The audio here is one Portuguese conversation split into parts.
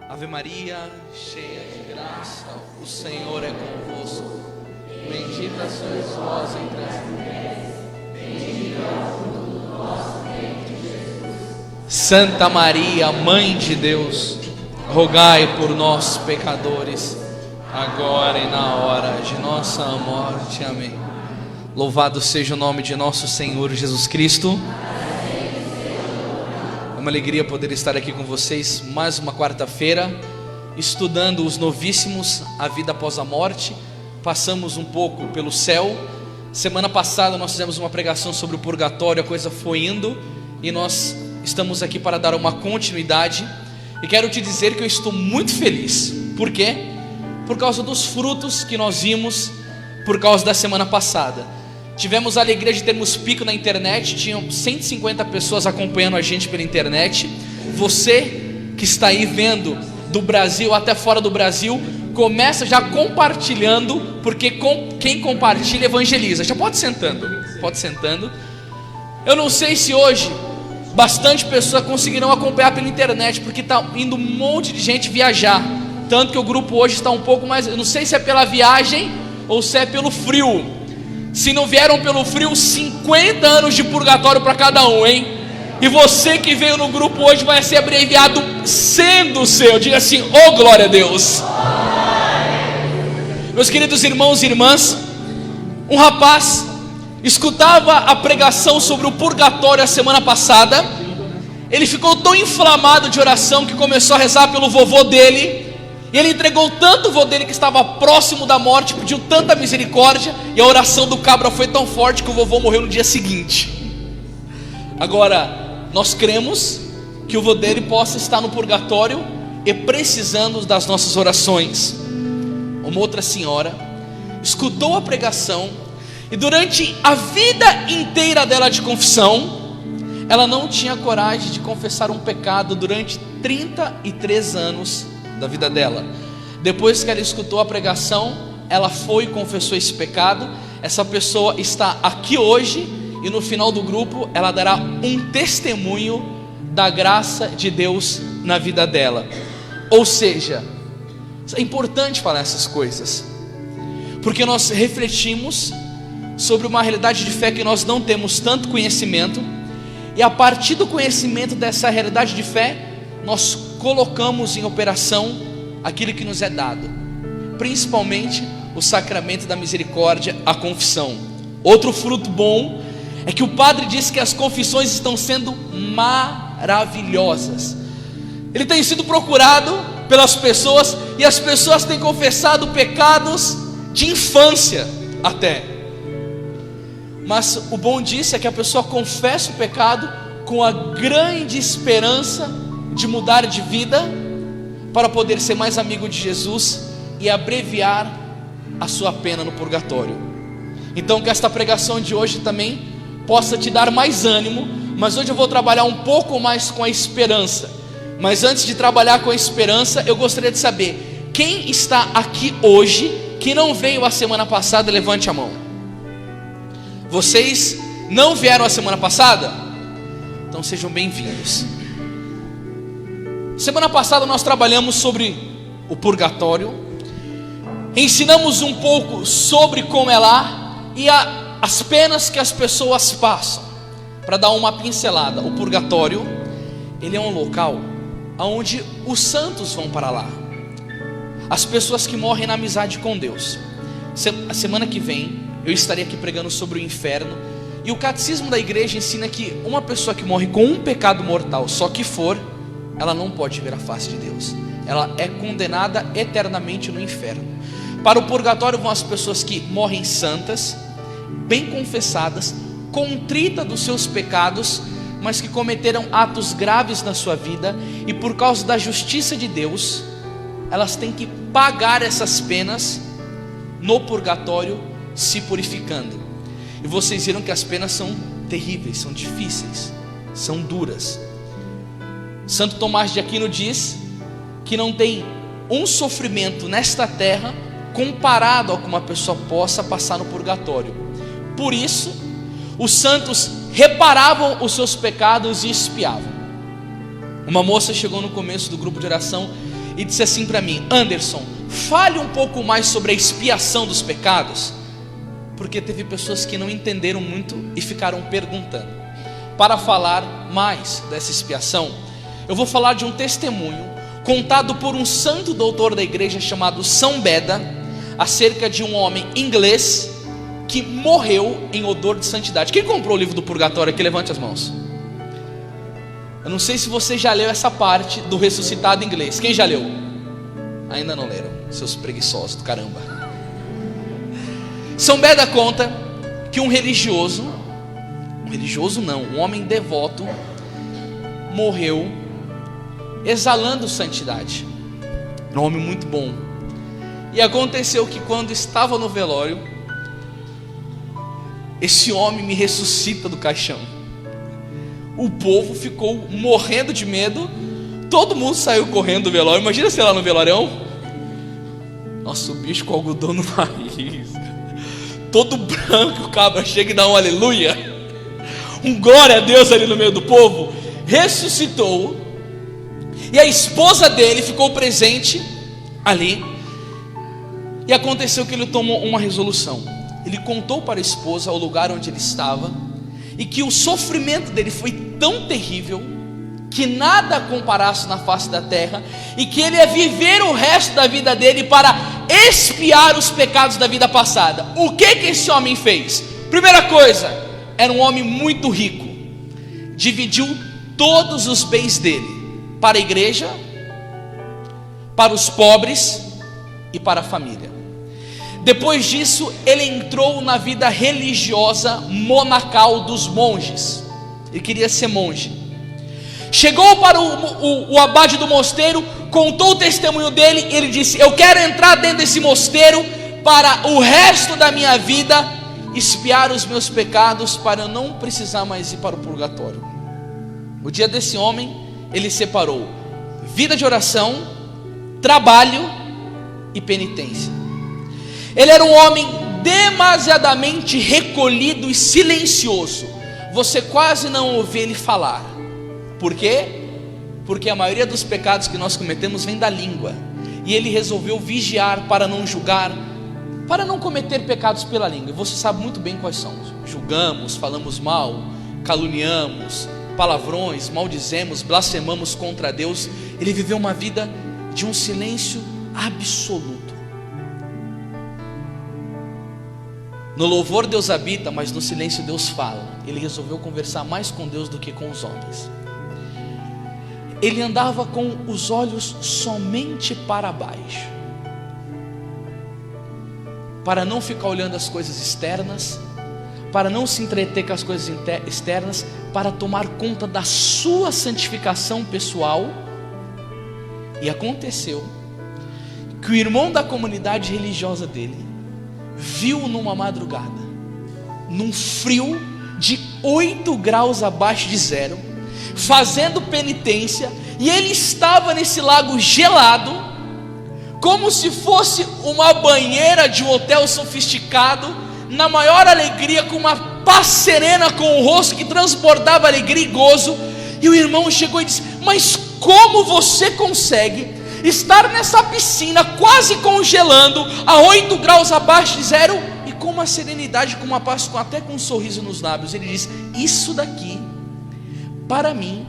Ave Maria, cheia de graça, o Senhor é convosco. Bendita sois vós entre as mulheres, bendito é o fruto do vosso ventre, Jesus. Santa Maria, Mãe de Deus, rogai por nós, pecadores, agora e na hora de nossa morte. Amém. Louvado seja o nome de nosso Senhor Jesus Cristo. É uma alegria poder estar aqui com vocês mais uma quarta-feira, estudando os novíssimos, a vida após a morte. Passamos um pouco pelo céu. Semana passada nós fizemos uma pregação sobre o purgatório, a coisa foi indo, e nós estamos aqui para dar uma continuidade. E quero te dizer que eu estou muito feliz. Por quê? Por causa dos frutos que nós vimos por causa da semana passada. Tivemos a alegria de termos pico na internet, tinham 150 pessoas acompanhando a gente pela internet. Você que está aí vendo do Brasil até fora do Brasil, começa já compartilhando, porque quem compartilha evangeliza. Já pode sentando, pode sentando. Eu não sei se hoje bastante pessoas conseguirão acompanhar pela internet, porque está indo um monte de gente viajar. Tanto que o grupo hoje está um pouco mais, eu não sei se é pela viagem ou se é pelo frio. Se não vieram pelo frio, 50 anos de purgatório para cada um, hein? E você que veio no grupo hoje vai ser abreviado sendo seu. Diga assim: oh glória a Deus. Meus queridos irmãos e irmãs, um rapaz escutava a pregação sobre o purgatório a semana passada. Ele ficou tão inflamado de oração que começou a rezar pelo vovô dele. E ele entregou tanto o vô dele que estava próximo da morte, pediu tanta misericórdia, e a oração do cabra foi tão forte que o vovô morreu no dia seguinte. Agora, nós cremos que o vô dele possa estar no purgatório e precisando das nossas orações. Uma outra senhora escutou a pregação e durante a vida inteira dela de confissão, ela não tinha coragem de confessar um pecado durante 33 anos da vida dela. Depois que ela escutou a pregação, ela foi e confessou esse pecado. Essa pessoa está aqui hoje e no final do grupo ela dará um testemunho da graça de Deus na vida dela. Ou seja, é importante falar essas coisas, porque nós refletimos sobre uma realidade de fé que nós não temos tanto conhecimento, e a partir do conhecimento dessa realidade de fé, nós colocamos em operação aquilo que nos é dado, principalmente o sacramento da misericórdia, a confissão. Outro fruto bom é que o padre diz que as confissões estão sendo maravilhosas. Ele tem sido procurado pelas pessoas, e as pessoas têm confessado pecados de infância até. Mas o bom disso é que a pessoa confessa o pecado com a grande esperança de mudar de vida para poder ser mais amigo de Jesus e abreviar a sua pena no purgatório. Então que esta pregação de hoje também possa te dar mais ânimo, mas hoje eu vou trabalhar um pouco mais com a esperança. Mas antes de trabalhar com a esperança, eu gostaria de saber, quem está aqui hoje que não veio a semana passada? Levante a mão. Vocês não vieram a semana passada? Então sejam bem-vindos. Semana passada nós trabalhamos sobre o purgatório, ensinamos um pouco sobre como é lá e as penas que as pessoas passam. Para dar uma pincelada, o purgatório, ele é um local onde os santos vão para lá, as pessoas que morrem na amizade com Deus. A semana que vem eu estarei aqui pregando sobre o inferno, e o catecismo da igreja ensina que uma pessoa que morre com um pecado mortal, só que ela não pode ver a face de Deus, ela é condenada eternamente no inferno. Para o purgatório vão as pessoas que morrem santas, bem confessadas, contritas dos seus pecados, mas que cometeram atos graves na sua vida, e por causa da justiça de Deus, elas têm que pagar essas penas no purgatório, se purificando. E vocês viram que as penas são terríveis, são difíceis, são duras. Santo Tomás de Aquino diz que não tem um sofrimento nesta terra comparado ao que uma pessoa possa passar no purgatório. Por isso, os santos reparavam os seus pecados e expiavam. Uma moça chegou no começo do grupo de oração e disse assim para mim: Anderson, fale um pouco mais sobre a expiação dos pecados, porque teve pessoas que não entenderam muito e ficaram perguntando. Para falar mais dessa expiação, eu vou falar de um testemunho contado por um santo doutor da igreja chamado São Beda, acerca de um homem inglês que morreu em odor de santidade. Quem comprou o livro do Purgatório aqui, levante as mãos. Eu não sei se você já leu essa parte do ressuscitado em inglês. Quem já leu? Ainda não leram, seus preguiçosos do caramba. São Beda conta que um homem devoto morreu exalando santidade. Um homem muito bom. E aconteceu que quando estava no velório, esse homem me ressuscita do caixão. O povo ficou morrendo de medo. Todo mundo saiu correndo do velório. Imagina, sei lá, no velório. Nossa, o bicho com algodão no nariz, todo branco, o cabra chega e dá um aleluia, um glória a Deus ali no meio do povo. Ressuscitou. E a esposa dele ficou presente ali. E aconteceu que ele tomou uma resolução. Ele contou para a esposa o lugar onde ele estava, e que o sofrimento dele foi tão terrível que nada comparasse na face da terra, e que ele ia viver o resto da vida dele para expiar os pecados da vida passada. O que esse homem fez? Primeira coisa, era um homem muito rico. Dividiu todos os bens dele para a igreja, para os pobres e para a família. Depois disso, ele entrou na vida religiosa monacal dos monges. Ele queria ser monge. Chegou para o abade do mosteiro, contou o testemunho dele. Ele disse: eu quero entrar dentro desse mosteiro para o resto da minha vida expiar os meus pecados, para eu não precisar mais ir para o purgatório. No dia desse homem, ele separou vida de oração, trabalho e penitência. Ele era um homem demasiadamente recolhido e silencioso. Você quase não ouve ele falar. Por quê? Porque a maioria dos pecados que nós cometemos vem da língua. E ele resolveu vigiar para não julgar, para não cometer pecados pela língua. E você sabe muito bem quais são. Julgamos, falamos mal, caluniamos, palavrões, maldizemos, blasfemamos contra Deus. Ele viveu uma vida de um silêncio absoluto. No louvor Deus habita, mas no silêncio Deus fala. Ele resolveu conversar mais com Deus do que com os homens. Ele andava com os olhos somente para baixo, para não ficar olhando as coisas externas, para não se entreter com as coisas externas, para tomar conta da sua santificação pessoal. E aconteceu que o irmão da comunidade religiosa dele viu numa madrugada, num frio de 8 graus abaixo de zero, fazendo penitência, e ele estava nesse lago gelado, como se fosse uma banheira de um hotel sofisticado, na maior alegria, com uma paz serena com o rosto que transbordava alegria e gozo. E o irmão chegou e disse: mas como você consegue estar nessa piscina quase congelando, a 8 graus abaixo de zero, e com uma serenidade, com uma paz, até com um sorriso nos lábios? Ele diz: isso daqui, para mim,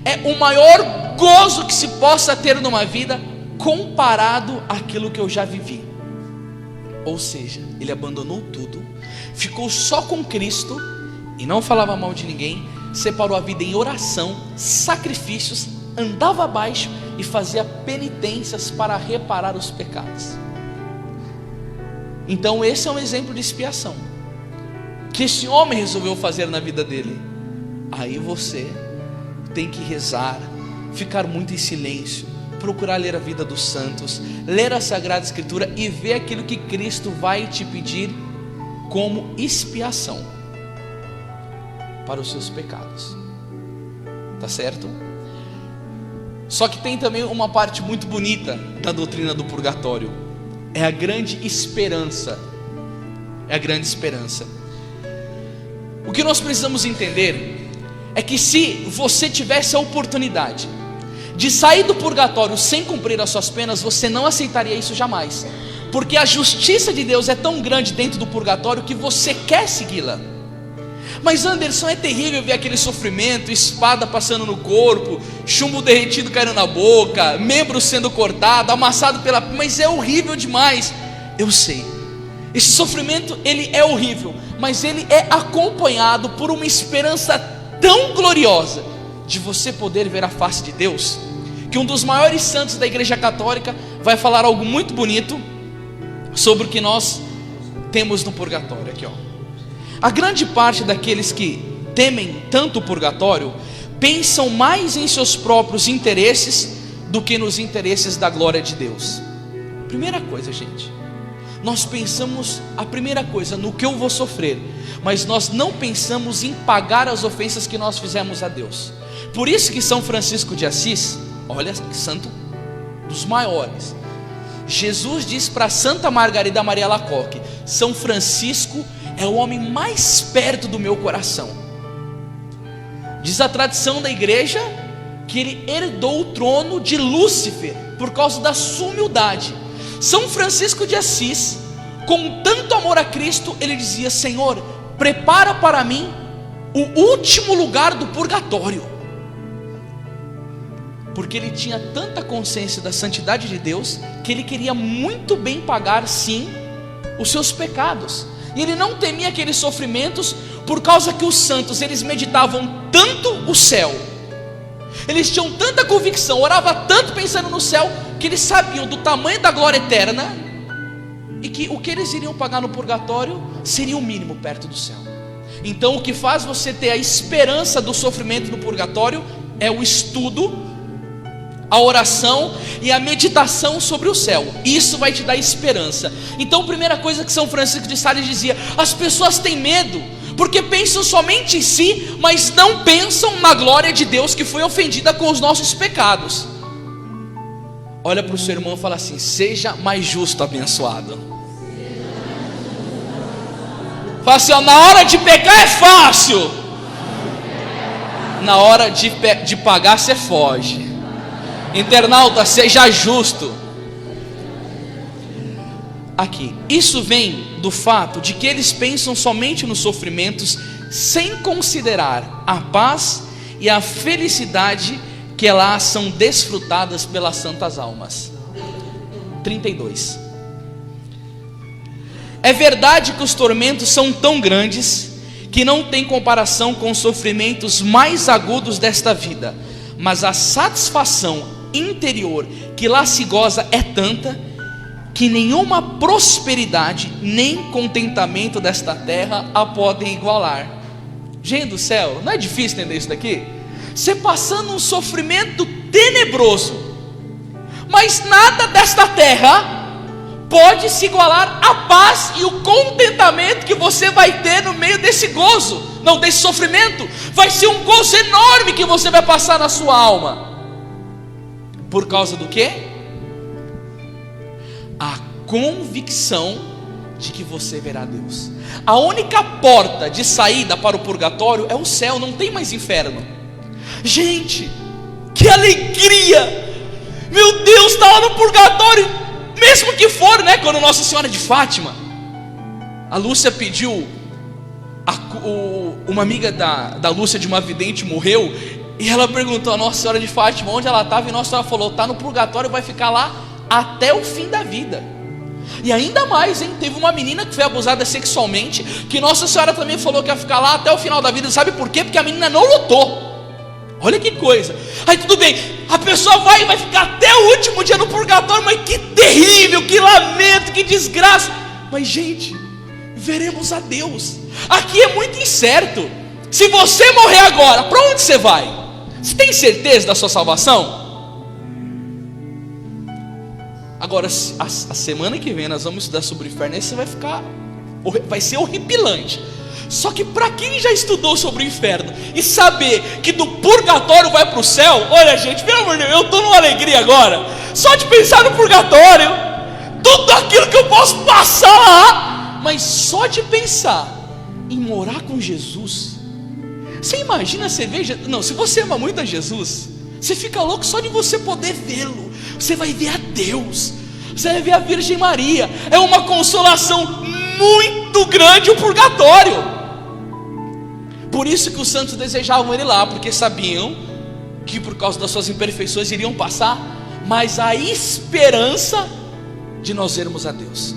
é o maior gozo que se possa ter numa vida, comparado àquilo que eu já vivi. Ou seja, ele abandonou tudo, ficou só com Cristo, e não falava mal de ninguém, separou a vida em oração, sacrifícios, andava abaixo e fazia penitências para reparar os pecados. Então esse é um exemplo de expiação que esse homem resolveu fazer na vida dele. Aí você tem que rezar, ficar muito em silêncio, procurar ler a vida dos santos, ler a Sagrada Escritura e ver aquilo que Cristo vai te pedir como expiação para os seus pecados. Tá certo? Só que tem também uma parte muito bonita da doutrina do purgatório. É a grande esperança. É a grande esperança. O que nós precisamos entender é que se você tivesse a oportunidade de sair do purgatório sem cumprir as suas penas, você não aceitaria isso jamais, porque a justiça de Deus é tão grande dentro do purgatório que você quer segui-la. Mas Anderson, é terrível ver aquele sofrimento, espada passando no corpo, chumbo derretido caindo na boca, membro sendo cortado, amassado pela... Mas é horrível demais. Eu sei, esse sofrimento ele é horrível, mas ele é acompanhado por uma esperança tão gloriosa de você poder ver a face de Deus, que um dos maiores santos da Igreja Católica vai falar algo muito bonito sobre o que nós temos no purgatório. Aqui, ó. A grande parte daqueles que temem tanto o purgatório pensam mais em seus próprios interesses do que nos interesses da glória de Deus. Primeira coisa, gente, nós pensamos a primeira coisa no que eu vou sofrer, mas nós não pensamos em pagar as ofensas que nós fizemos a Deus. Por isso que São Francisco de Assis, olha que santo dos maiores, Jesus diz para Santa Margarida Maria Alacoque: São Francisco é o homem mais perto do meu coração. Diz a tradição da igreja que ele herdou o trono de Lúcifer por causa da sua humildade. São Francisco de Assis, com tanto amor a Cristo, ele dizia: Senhor, prepara para mim o último lugar do purgatório, porque ele tinha tanta consciência da santidade de Deus, que ele queria muito bem pagar sim os seus pecados, e ele não temia aqueles sofrimentos, por causa que os santos, eles meditavam tanto o céu, eles tinham tanta convicção, oravam tanto pensando no céu, que eles sabiam do tamanho da glória eterna, e que o que eles iriam pagar no purgatório seria o mínimo perto do céu. Então o que faz você ter a esperança do sofrimento no purgatório é o estudo, a oração e a meditação sobre o céu. Isso vai te dar esperança. Então, a primeira coisa que São Francisco de Sales dizia: as pessoas têm medo porque pensam somente em si, mas não pensam na glória de Deus que foi ofendida com os nossos pecados. Olha para o seu irmão e fala assim: seja mais justo, abençoado. Fala assim, ó, na hora de pecar é fácil, na hora de pagar você foge. Internauta, seja justo. Aqui, isso vem do fato de que eles pensam somente nos sofrimentos, sem considerar a paz e a felicidade que lá são desfrutadas pelas santas almas. 32. É verdade que os tormentos são tão grandes que não tem comparação com os sofrimentos mais agudos desta vida, mas a satisfação interior que lá se goza é tanta que nenhuma prosperidade nem contentamento desta terra a podem igualar. Gente do céu, não é difícil entender isso daqui? Você passando um sofrimento tenebroso, mas nada desta terra pode se igualar à paz e o contentamento que você vai ter no meio desse gozo, não desse sofrimento. Vai ser um gozo enorme que você vai passar na sua alma. Por causa do quê? A convicção de que você verá Deus. A única porta de saída para o purgatório é o céu, não tem mais inferno. Gente, que alegria! Meu Deus, está lá no purgatório, mesmo que for, né? Quando Nossa Senhora de Fátima, a Lúcia pediu, uma amiga da Lúcia, de uma vidente, morreu, e ela perguntou a Nossa Senhora de Fátima onde ela estava, e Nossa Senhora falou: está no purgatório, vai ficar lá até o fim da vida. E ainda mais, hein? Teve uma menina que foi abusada sexualmente, que Nossa Senhora também falou que ia ficar lá até o final da vida. Sabe por quê? Porque a menina não lutou. Olha que coisa. Aí tudo bem, a pessoa vai ficar até o último dia no purgatório, mas que terrível, que lamento, que desgraça. Mas gente, veremos a Deus. Aqui é muito incerto. Se você morrer agora, para onde você vai? Você tem certeza da sua salvação? Agora, a semana que vem nós vamos estudar sobre o inferno, aí você vai ser horripilante. Só que para quem já estudou sobre o inferno e saber que do purgatório vai para o céu, olha gente, pelo amor de Deus, eu estou numa alegria agora, só de pensar no purgatório, tudo aquilo que eu posso passar lá, mas só de pensar em morar com Jesus. Você imagina, você veja, não, se você ama muito a Jesus, Você fica louco só de você poder vê-lo. Você vai ver a Deus, você vai ver a Virgem Maria. É uma consolação muito grande o purgatório. Por isso que os santos desejavam ele lá, porque sabiam que por causa das suas imperfeições iriam passar, mas a esperança de nós vermos a Deus.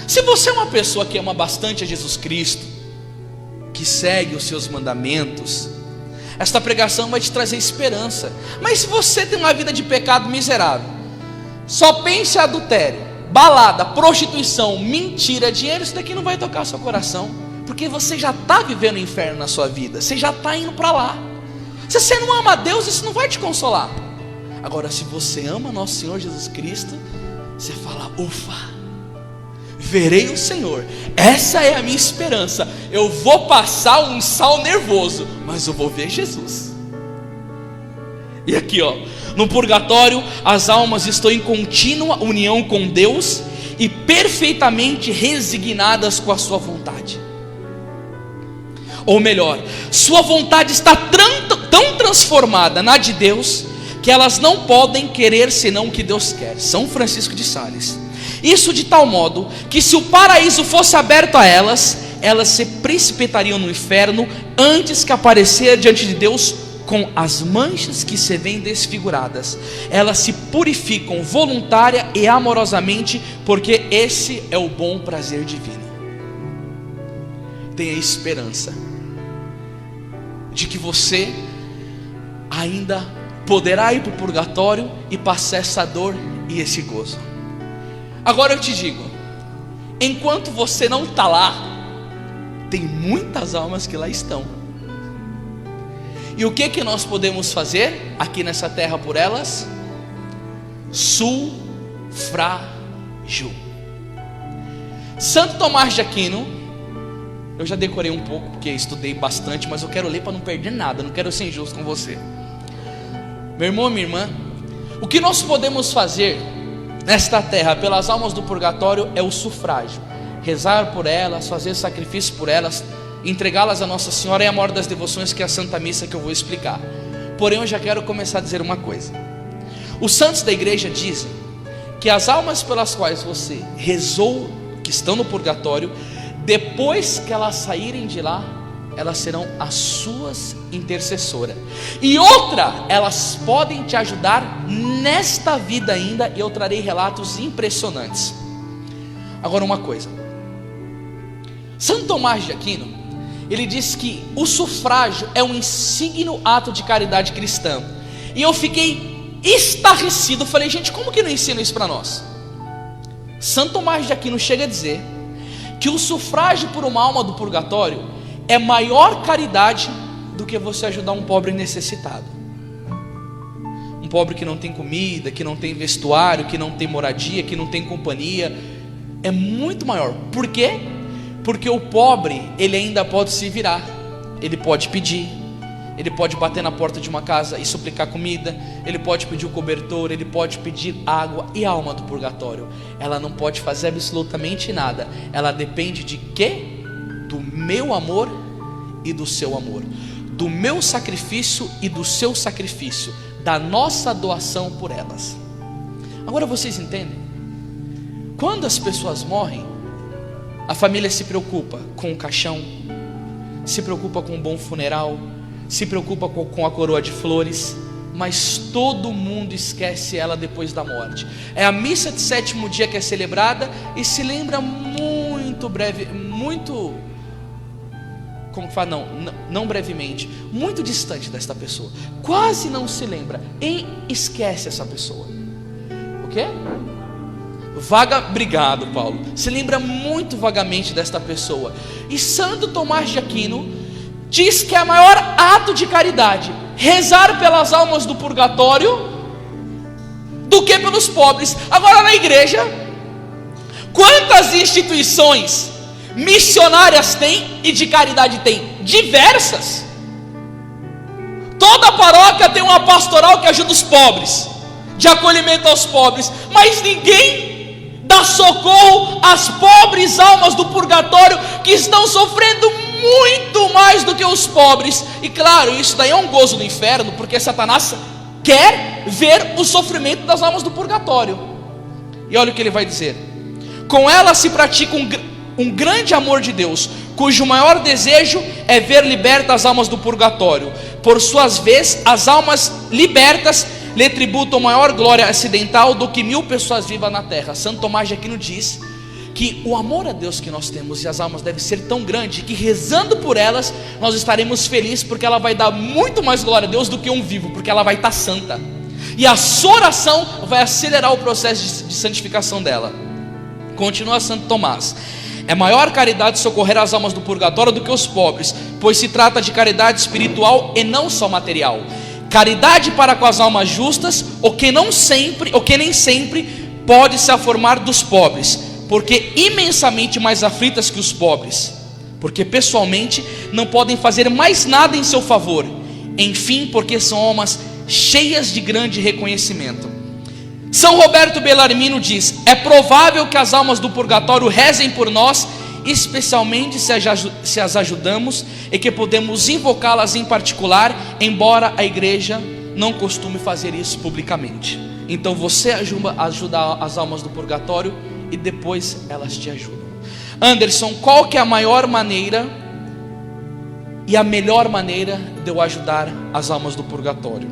Se você é uma pessoa que ama bastante a Jesus Cristo, que segue os seus mandamentos, esta pregação vai te trazer esperança. Mas se você tem uma vida de pecado miserável, só pensa em adultério, balada, prostituição, mentira, dinheiro, isso daqui não vai tocar seu coração, porque você já está vivendo o inferno na sua vida, você já está indo para lá. Se você não ama a Deus, isso não vai te consolar. Agora, se você ama nosso Senhor Jesus Cristo, você fala: ufa, verei o Senhor, essa é a minha esperança. Eu vou passar um sal nervoso, mas eu vou ver Jesus. E aqui no purgatório, as almas estão em contínua união com Deus e perfeitamente resignadas com a sua vontade. Ou melhor, sua vontade está tão transformada na de Deus, que elas não podem querer senão o que Deus quer. São Francisco de Sales. Isso de tal modo que se o paraíso fosse aberto a elas, elas se precipitariam no inferno antes que aparecer diante de Deus com as manchas que se veem desfiguradas. Elas se purificam voluntária e amorosamente, porque esse é o bom prazer divino. Tenha esperança de que você ainda poderá ir para o purgatório e passar essa dor e esse gozo. Agora eu te digo, enquanto você não está lá, tem muitas almas que lá estão. E o que nós podemos fazer aqui nessa terra por elas? Sufrágio. Santo Tomás de Aquino, eu já decorei um pouco, porque estudei bastante, mas eu quero ler para não perder nada, não quero ser injusto com você. Meu irmão, minha irmã, o que nós podemos fazer nesta terra pelas almas do purgatório é o sufrágio. Rezar por elas, fazer sacrifício por elas, entregá-las a Nossa Senhora e a maior das devoções, que é a Santa Missa, que eu vou explicar. Porém, eu já quero começar a dizer uma coisa. Os santos da igreja dizem que as almas pelas quais você rezou, que estão no purgatório, depois que elas saírem de lá, elas serão as suas intercessoras. E outra, elas podem te ajudar nesta vida ainda, e eu trarei relatos impressionantes. Agora uma coisa, Santo Tomás de Aquino, ele diz que o sufrágio é um insígno ato de caridade cristã. E eu fiquei estarrecido, falei: gente, como que não ensina isso para nós? Santo Tomás de Aquino chega a dizer que o sufrágio por uma alma do purgatório é maior caridade do que você ajudar um pobre necessitado. Um pobre que não tem comida, que não tem vestuário, que não tem moradia, que não tem companhia, é muito maior. Por quê? Porque o pobre, ele ainda pode se virar, ele pode pedir, ele pode bater na porta de uma casa e suplicar comida, ele pode pedir o cobertor, ele pode pedir água. E a alma do purgatório, ela não pode fazer absolutamente nada. Ela depende de quê? Do meu amor e do seu amor, do meu sacrifício e do seu sacrifício, da nossa doação por elas. Agora vocês entendem? Quando as pessoas morrem, a família se preocupa com o caixão, se preocupa com um bom funeral, se preocupa com a coroa de flores, mas todo mundo esquece ela depois da morte. É a missa de sétimo dia que é celebrada e se lembra muito breve, muito, como fala, não brevemente, muito distante desta pessoa, quase não se lembra e esquece essa pessoa. O quê? Obrigado, Paulo. Se lembra muito vagamente desta pessoa. E Santo Tomás de Aquino diz que é o maior ato de caridade rezar pelas almas do purgatório do que pelos pobres. Agora, na igreja, quantas instituições missionárias tem e de caridade tem? Diversas. Toda paróquia tem uma pastoral que ajuda os pobres, de acolhimento aos pobres, mas ninguém dá socorro às pobres almas do purgatório, que estão sofrendo muito mais do que os pobres. E claro, isso daí é um gozo do inferno, porque Satanás quer ver o sofrimento das almas do purgatório. E olha o que ele vai dizer: com ela se pratica um grande amor de Deus, cujo maior desejo é ver libertas as almas do purgatório. Por suas vezes, as almas libertas lhe tributam maior glória acidental do que 1000 pessoas vivas na terra. Santo Tomás de Aquino diz que o amor a Deus que nós temos e as almas deve ser tão grande, que rezando por elas, nós estaremos felizes, porque ela vai dar muito mais glória a Deus do que um vivo, porque ela vai estar santa, e a sua oração vai acelerar o processo de santificação dela. Continua Santo Tomás: é maior caridade socorrer as almas do purgatório do que os pobres, pois se trata de caridade espiritual e não só material. Caridade para com as almas justas, o que nem sempre pode se formar dos pobres, porque imensamente mais aflitas que os pobres, porque pessoalmente não podem fazer mais nada em seu favor, enfim, porque são almas cheias de grande reconhecimento. São Roberto Bellarmino diz: é provável que as almas do purgatório rezem por nós, especialmente se as ajudamos, e que podemos invocá-las em particular, embora a igreja não costume fazer isso publicamente. Então você ajuda as almas do purgatório e depois elas te ajudam. Anderson, qual que é a maior maneira e a melhor maneira de eu ajudar as almas do purgatório?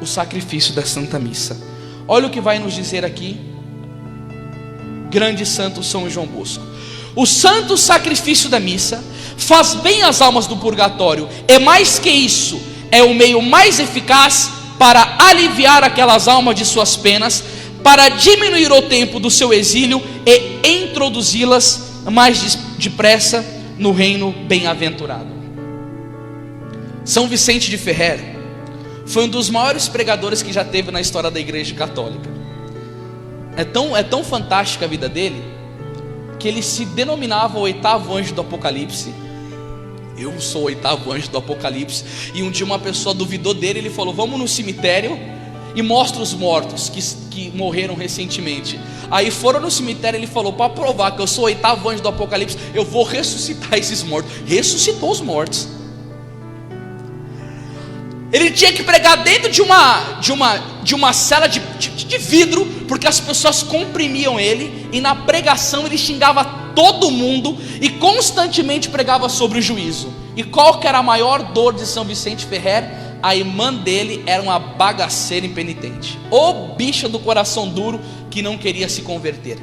O sacrifício da Santa Missa. Olha o que vai nos dizer aqui grande santo São João Bosco: o santo sacrifício da missa faz bem às almas do purgatório, e mais que isso, é o meio mais eficaz para aliviar aquelas almas de suas penas, para diminuir o tempo do seu exílio e introduzi-las mais depressa no reino bem-aventurado. São Vicente de Ferrer foi um dos maiores pregadores que já teve na história da Igreja Católica. É tão fantástica a vida dele, que ele se denominava o 8º anjo do Apocalipse. Eu sou o 8º anjo do Apocalipse. E um dia uma pessoa duvidou dele, ele falou: vamos no cemitério e mostra os mortos que morreram recentemente. Aí foram no cemitério, ele falou: para provar que eu sou o 8º anjo do Apocalipse, eu vou ressuscitar esses mortos. Ressuscitou os mortos. Ele tinha que pregar dentro de uma cela de vidro, porque as pessoas comprimiam ele, e na pregação ele xingava todo mundo e constantemente pregava sobre o juízo. E qual que era a maior dor de São Vicente Ferrer? A irmã dele era uma bagaceira impenitente, ô bicha do coração duro que não queria se converter.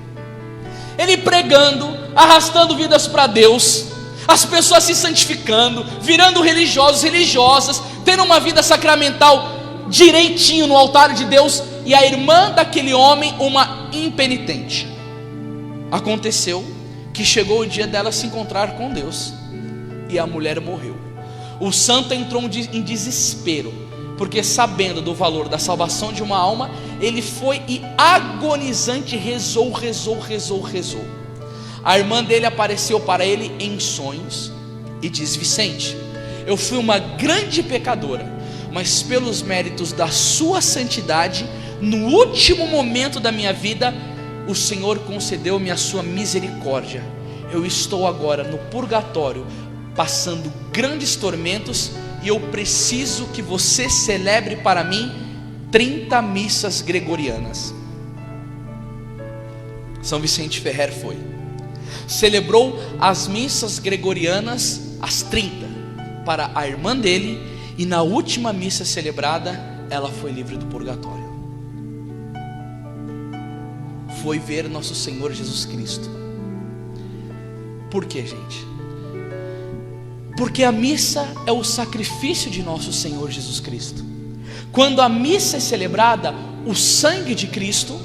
Ele pregando, arrastando vidas para Deus, as pessoas se santificando, virando religiosos, religiosas, tendo uma vida sacramental direitinho no altar de Deus, e a irmã daquele homem, uma impenitente. Aconteceu que chegou o dia dela se encontrar com Deus, e a mulher morreu. O santo entrou em desespero, porque sabendo do valor da salvação de uma alma, ele foi e agonizante rezou. A irmã dele apareceu para ele em sonhos e diz: Vicente, eu fui uma grande pecadora, mas pelos méritos da sua santidade, no último momento da minha vida, o Senhor concedeu-me a sua misericórdia. Eu estou agora no purgatório, passando grandes tormentos, e eu preciso que você celebre para mim 30 missas gregorianas. São Vicente Ferrer foi, celebrou as missas gregorianas, as 30, para a irmã dele, e na última missa celebrada, ela foi livre do purgatório. Foi ver nosso Senhor Jesus Cristo. Por quê, gente? Porque a missa é o sacrifício de nosso Senhor Jesus Cristo. Quando a missa é celebrada, o sangue de Cristo,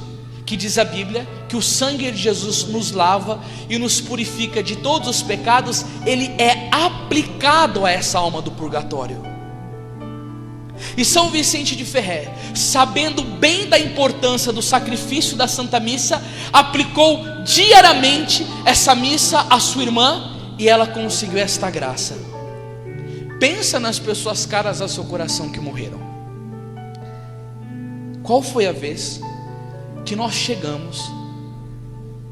que diz a Bíblia que o sangue de Jesus nos lava e nos purifica de todos os pecados, ele é aplicado a essa alma do purgatório. E São Vicente de Ferrer, sabendo bem da importância do sacrifício da Santa Missa, aplicou diariamente essa missa à sua irmã, e ela conseguiu esta graça. Pensa nas pessoas caras ao seu coração que morreram. Qual foi a vez que nós chegamos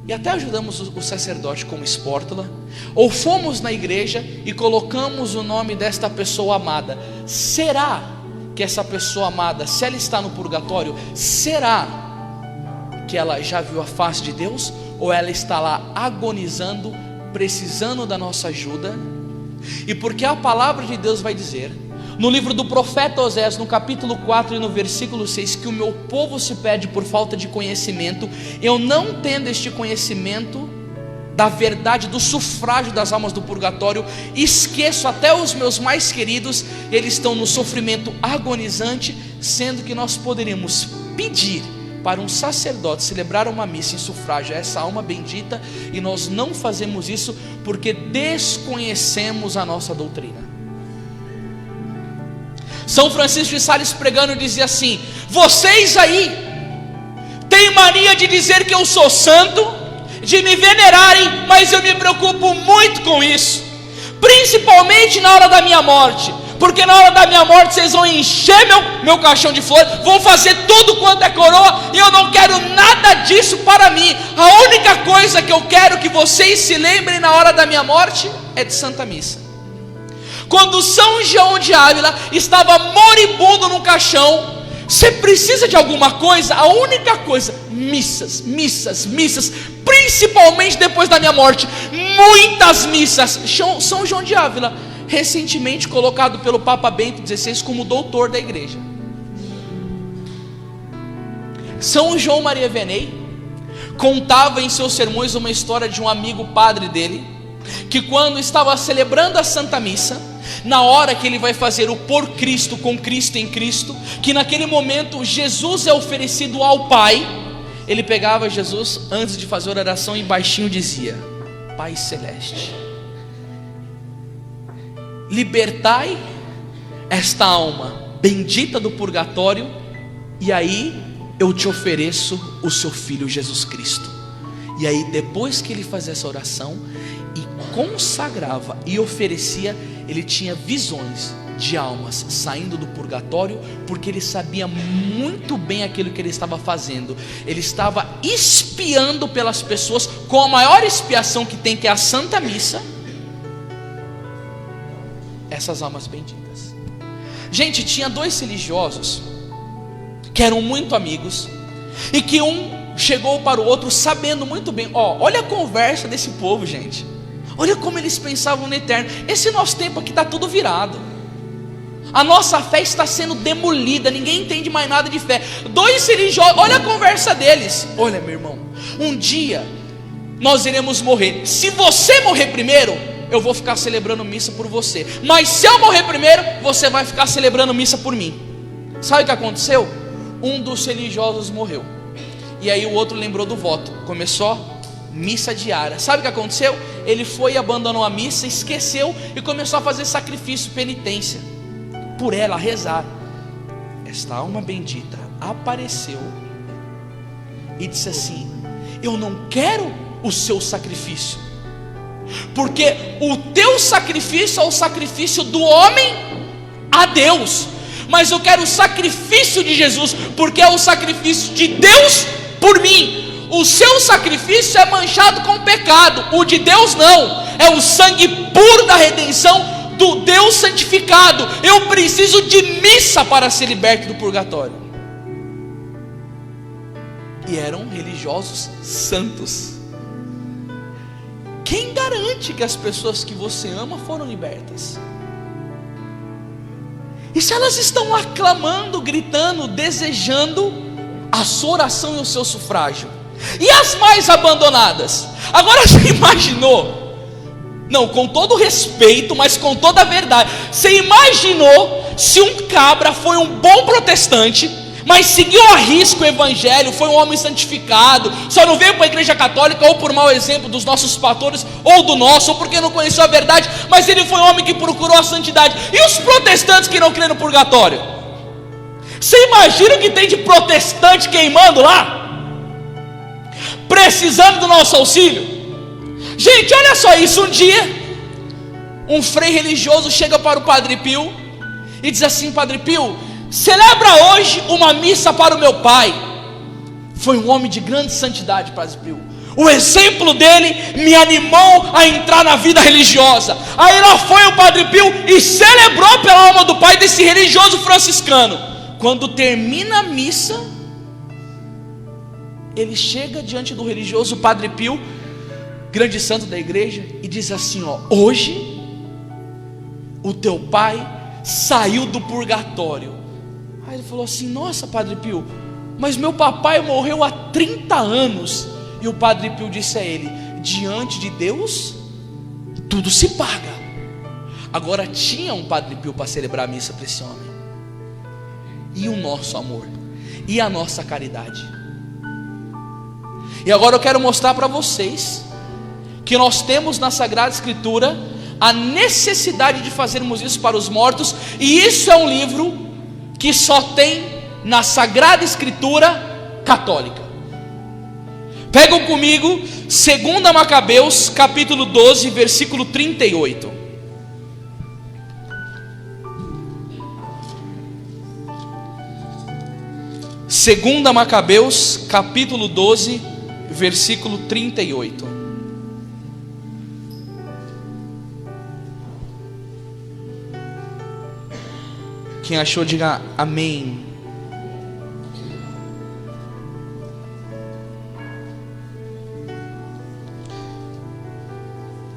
e até ajudamos o sacerdote como espórtula, ou fomos na igreja e colocamos o nome desta pessoa amada? Será Porque essa pessoa amada, se ela está no purgatório, será que ela já viu a face de Deus? Ou ela está lá agonizando, precisando da nossa ajuda? E porque a palavra de Deus vai dizer, no livro do profeta Osés, no capítulo 4 e no versículo 6, que o meu povo se perde por falta de conhecimento. Eu não tendo este conhecimento da verdade, do sufrágio das almas do purgatório, esqueço até os meus mais queridos, eles estão no sofrimento agonizante, sendo que nós poderíamos pedir para um sacerdote celebrar uma missa em sufrágio a essa alma bendita, e nós não fazemos isso porque desconhecemos a nossa doutrina. São Francisco de Sales, pregando, dizia assim: vocês aí têm mania de dizer que eu sou santo, de me venerarem, mas eu me preocupo muito com isso, principalmente na hora da minha morte, porque na hora da minha morte vocês vão encher meu caixão de flores, vão fazer tudo quanto é coroa, e eu não quero nada disso para mim. A única coisa que eu quero que vocês se lembrem na hora da minha morte é de Santa Missa. Quando São João de Ávila estava moribundo no caixão, você precisa de alguma coisa? A única coisa, missas, missas, missas, principalmente depois da minha morte, muitas missas. São João de Ávila, recentemente colocado pelo Papa Bento XVI como doutor da igreja. São João Maria Vianney contava em seus sermões uma história de um amigo padre dele, que quando estava celebrando a Santa Missa, na hora que ele vai fazer o por Cristo, com Cristo em Cristo, que naquele momento Jesus é oferecido ao Pai, ele pegava Jesus, antes de fazer a oração, e baixinho dizia: Pai Celeste, libertai esta alma bendita do purgatório, e aí eu te ofereço o seu Filho Jesus Cristo. E aí depois que ele fazia essa oração e consagrava e oferecia, ele tinha visões de almas saindo do purgatório, porque ele sabia muito bem aquilo que ele estava fazendo. Ele estava expiando pelas pessoas com a maior expiação que tem, que é a Santa Missa, essas almas benditas. Gente, tinha dois religiosos que eram muito amigos, e que um chegou para o outro sabendo muito bem, olha a conversa desse povo, gente, olha como eles pensavam no eterno. Esse nosso tempo aqui está tudo virado, a nossa fé está sendo demolida, ninguém entende mais nada de fé. Dois religiosos, olha a conversa deles: olha, meu irmão, um dia nós iremos morrer, se você morrer primeiro, eu vou ficar celebrando missa por você, mas se eu morrer primeiro, você vai ficar celebrando missa por mim. Sabe o que aconteceu? Um dos religiosos morreu, e aí o outro lembrou do voto, começou missa diária. Sabe o que aconteceu? Ele foi e abandonou a missa, esqueceu e começou a fazer sacrifício, penitência por ela, a rezar. Esta alma bendita apareceu e disse assim: eu não quero o seu sacrifício, porque o teu sacrifício é o sacrifício do homem a Deus, mas eu quero o sacrifício de Jesus, porque é o sacrifício de Deus por mim. O seu sacrifício é manchado com pecado, o de Deus não, é o sangue puro da redenção do Deus santificado. Eu preciso de missa para ser liberto do purgatório. E eram religiosos santos. Quem garante que as pessoas que você ama foram libertas? E se elas estão lá clamando, gritando, desejando a sua oração e o seu sufrágio? E as mais abandonadas? Agora você imaginou? Não, com todo respeito, mas com toda a verdade, você imaginou se um cabra foi um bom protestante, mas seguiu a risco o evangelho, foi um homem santificado, só não veio para a igreja católica, ou por mau exemplo dos nossos pastores, ou do nosso, ou porque não conheceu a verdade, mas ele foi um homem que procurou a santidade. E os protestantes que não creem no purgatório? Você imagina o que tem de protestante queimando lá, precisando do nosso auxílio? Gente, olha só isso. Um dia, um frei religioso chega para o Padre Pio e diz assim: Padre Pio, celebra hoje uma missa para o meu pai. Foi um homem de grande santidade, Padre Pio. O exemplo dele me animou a entrar na vida religiosa. Aí lá foi o Padre Pio e celebrou pela alma do pai desse religioso franciscano. Quando termina a missa, ele chega diante do religioso Padre Pio, grande santo da igreja, e diz assim: ó, hoje o teu pai saiu do purgatório. Aí ele falou assim: nossa, Padre Pio, mas meu papai morreu há 30 anos. E o Padre Pio disse a ele: diante de Deus tudo se paga. Agora tinha um Padre Pio para celebrar a missa para esse homem. E o nosso amor, e a nossa caridade. E agora eu quero mostrar para vocês que nós temos na Sagrada Escritura a necessidade de fazermos isso para os mortos. E isso é um livro que só tem na Sagrada Escritura católica. Pegam comigo 2 Macabeus capítulo 12, versículo 38. Segunda Macabeus capítulo 12, versículo 38. Quem achou, diga amém.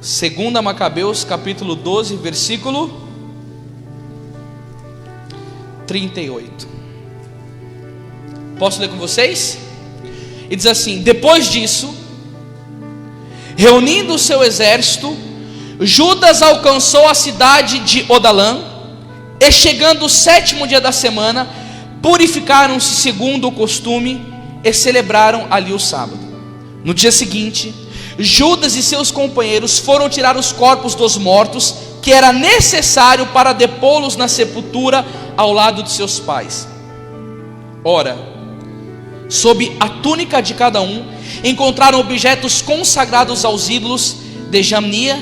Segunda Macabeus capítulo 12, versículo 38. Posso ler com vocês? E diz assim: depois disso, reunindo o seu exército, Judas alcançou a cidade de Odalã, e chegando o 7º dia da semana, purificaram-se segundo o costume e celebraram ali o sábado. No dia seguinte, Judas e seus companheiros foram tirar os corpos dos mortos, que era necessário para depô-los na sepultura ao lado de seus pais. Ora, sob a túnica de cada um, encontraram objetos consagrados aos ídolos de Jamnia,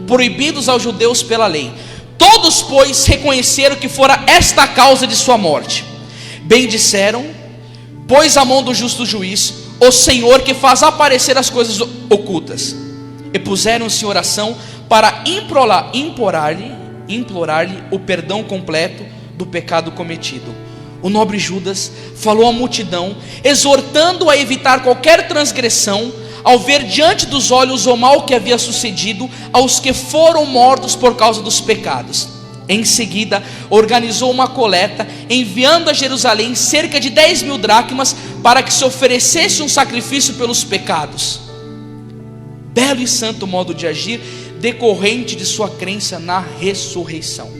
proibidos aos judeus pela lei. Todos, pois, reconheceram que fora esta a causa de sua morte. Bem disseram: pois a mão do justo juiz, o Senhor que faz aparecer as coisas ocultas. E puseram-se em oração para implorar-lhe o perdão completo do pecado cometido. O nobre Judas falou à multidão, exortando-a a evitar qualquer transgressão, ao ver diante dos olhos o mal que havia sucedido aos que foram mortos por causa dos pecados. Em seguida, organizou uma coleta, enviando a Jerusalém cerca de 10.000 dracmas, para que se oferecesse um sacrifício pelos pecados. Belo e santo modo de agir, decorrente de sua crença na ressurreição.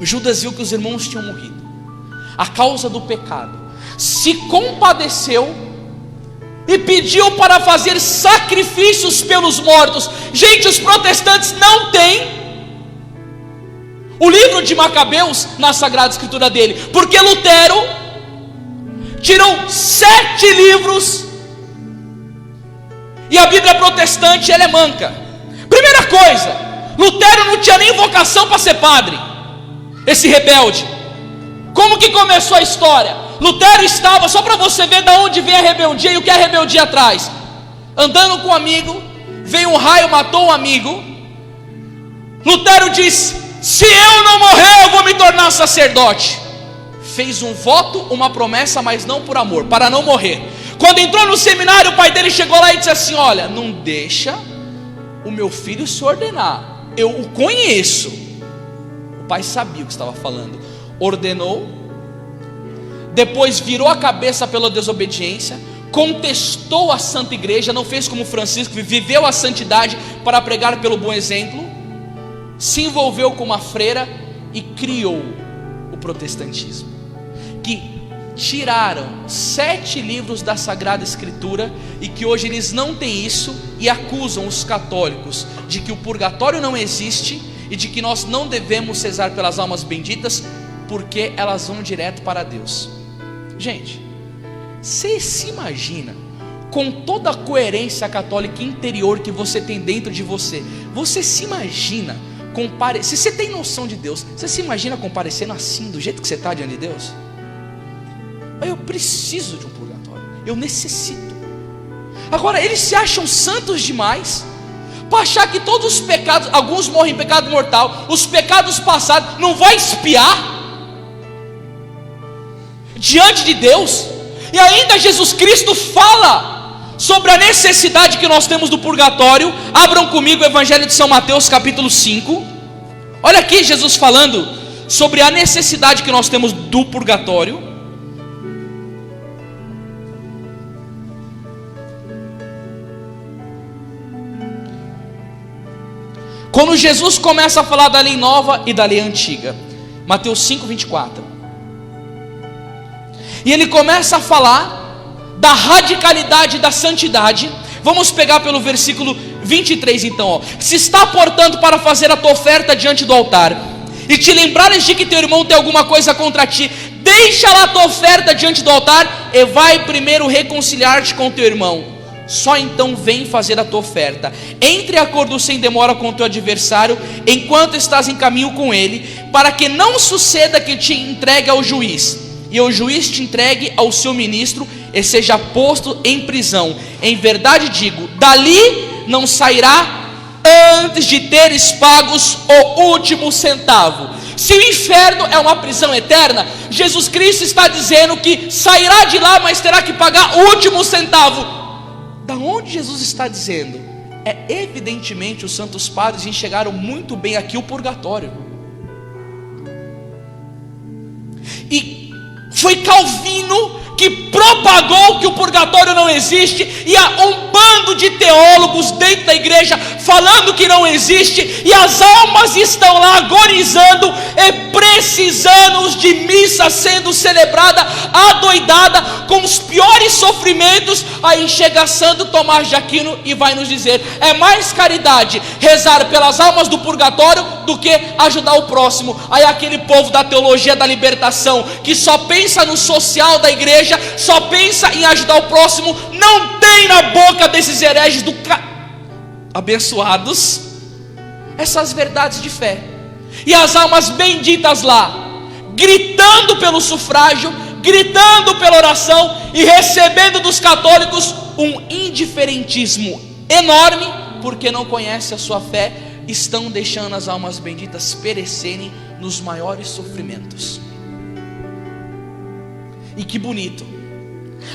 Judas viu que os irmãos tinham morrido a causa do pecado, se compadeceu e pediu para fazer sacrifícios pelos mortos. Gente, os protestantes não têm o livro de Macabeus na Sagrada Escritura dele, porque Lutero tirou 7 livros e a Bíblia protestante ela é manca. Primeira coisa, Lutero não tinha nem vocação para ser padre, esse rebelde. Como que começou a história? Lutero estava, só para você ver de onde vem a rebeldia e o que a rebeldia traz, andando com um amigo, veio um raio, matou um amigo. Lutero disse: se eu não morrer, eu vou me tornar sacerdote. Fez um voto, uma promessa, mas não por amor, para não morrer. Quando entrou no seminário, o pai dele chegou lá e disse assim: olha, não deixa o meu filho se ordenar, eu o conheço. O pai sabia o que estava falando. Ordenou, depois virou a cabeça pela desobediência, contestou a Santa Igreja, não fez como Francisco, viveu a santidade para pregar pelo bom exemplo, se envolveu com uma freira e criou o protestantismo, que tiraram 7 livros da Sagrada Escritura, e que hoje eles não têm isso, e acusam os católicos de que o purgatório não existe, e de que nós não devemos rezar pelas almas benditas, porque elas vão direto para Deus. Gente, você se imagina, com toda a coerência católica interior que você tem dentro de você, você se imagina se você tem noção de Deus, você se imagina comparecendo assim, do jeito que você está diante de Deus? Eu preciso de um purgatório, eu necessito. Agora, eles se acham santos demais para achar que todos os pecados, alguns morrem em pecado mortal, os pecados passados, não vai expiar diante de Deus. E ainda Jesus Cristo fala sobre a necessidade que nós temos do purgatório. Abram comigo o Evangelho de São Mateus capítulo 5. Olha aqui Jesus falando sobre a necessidade que nós temos do purgatório. Quando Jesus começa a falar da lei nova e da lei antiga, Mateus 5, 24, e ele começa a falar da radicalidade da santidade. Vamos pegar pelo versículo 23 então, ó. Se está, portanto, para fazer a tua oferta diante do altar, e te lembrares de que teu irmão tem alguma coisa contra ti, deixa lá a tua oferta diante do altar, e vai primeiro reconciliar-te com teu irmão, só então vem fazer a tua oferta. Entre em acordo sem demora com o teu adversário, enquanto estás em caminho com ele, para que não suceda que te entregue ao juiz, e o juiz te entregue ao seu ministro, e seja posto em prisão. Em verdade digo, dali não sairá antes de teres pagos o último centavo. Se o inferno é uma prisão eterna, Jesus Cristo está dizendo que sairá de lá, mas terá que pagar o último centavo. Da onde Jesus está dizendo? É evidentemente os santos padres enxergaram muito bem aqui o purgatório. E foi Calvino que propagou que o purgatório não existe, e há um bando de teólogos dentro da igreja falando que não existe, e as almas estão lá agonizando e precisando de missa sendo celebrada, adoidada, com os piores sofrimentos. Aí chega Santo Tomás de Aquino e vai nos dizer: é mais caridade rezar pelas almas do purgatório do que ajudar o próximo. Aí aquele povo da teologia da libertação, que só pensa no social da igreja, só pensa em ajudar o próximo, não tem na boca desses hereges abençoados essas verdades de fé. E as almas benditas lá, gritando pelo sufrágio, gritando pela oração e recebendo dos católicos um indiferentismo enorme, porque não conhecem a sua fé, estão deixando as almas benditas perecerem nos maiores sofrimentos. E que bonito,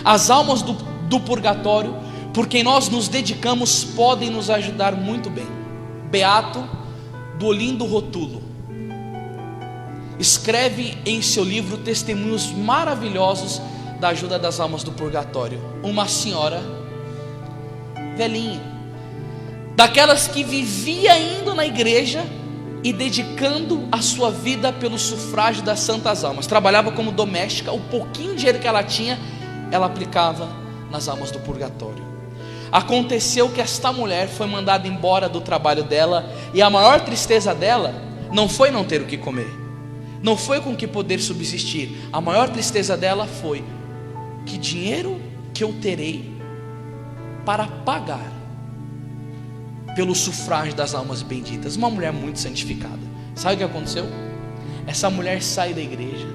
as almas do purgatório, por quem nós nos dedicamos, podem nos ajudar muito bem. Beato do Olindo Rotulo escreve em seu livro testemunhos maravilhosos da ajuda das almas do purgatório. Uma senhora velhinha, daquelas que vivia indo na igreja e dedicando a sua vida pelo sufrágio das santas almas, trabalhava como doméstica, o pouquinho de dinheiro que ela tinha, ela aplicava nas almas do purgatório. Aconteceu que esta mulher foi mandada embora do trabalho dela, e a maior tristeza dela não foi não ter o que comer, não foi com que poder subsistir. A maior tristeza dela foi: que dinheiro que eu terei para pagar pelo sufrágio das almas benditas. Uma mulher muito santificada. Sabe o que aconteceu? Essa mulher sai da igreja,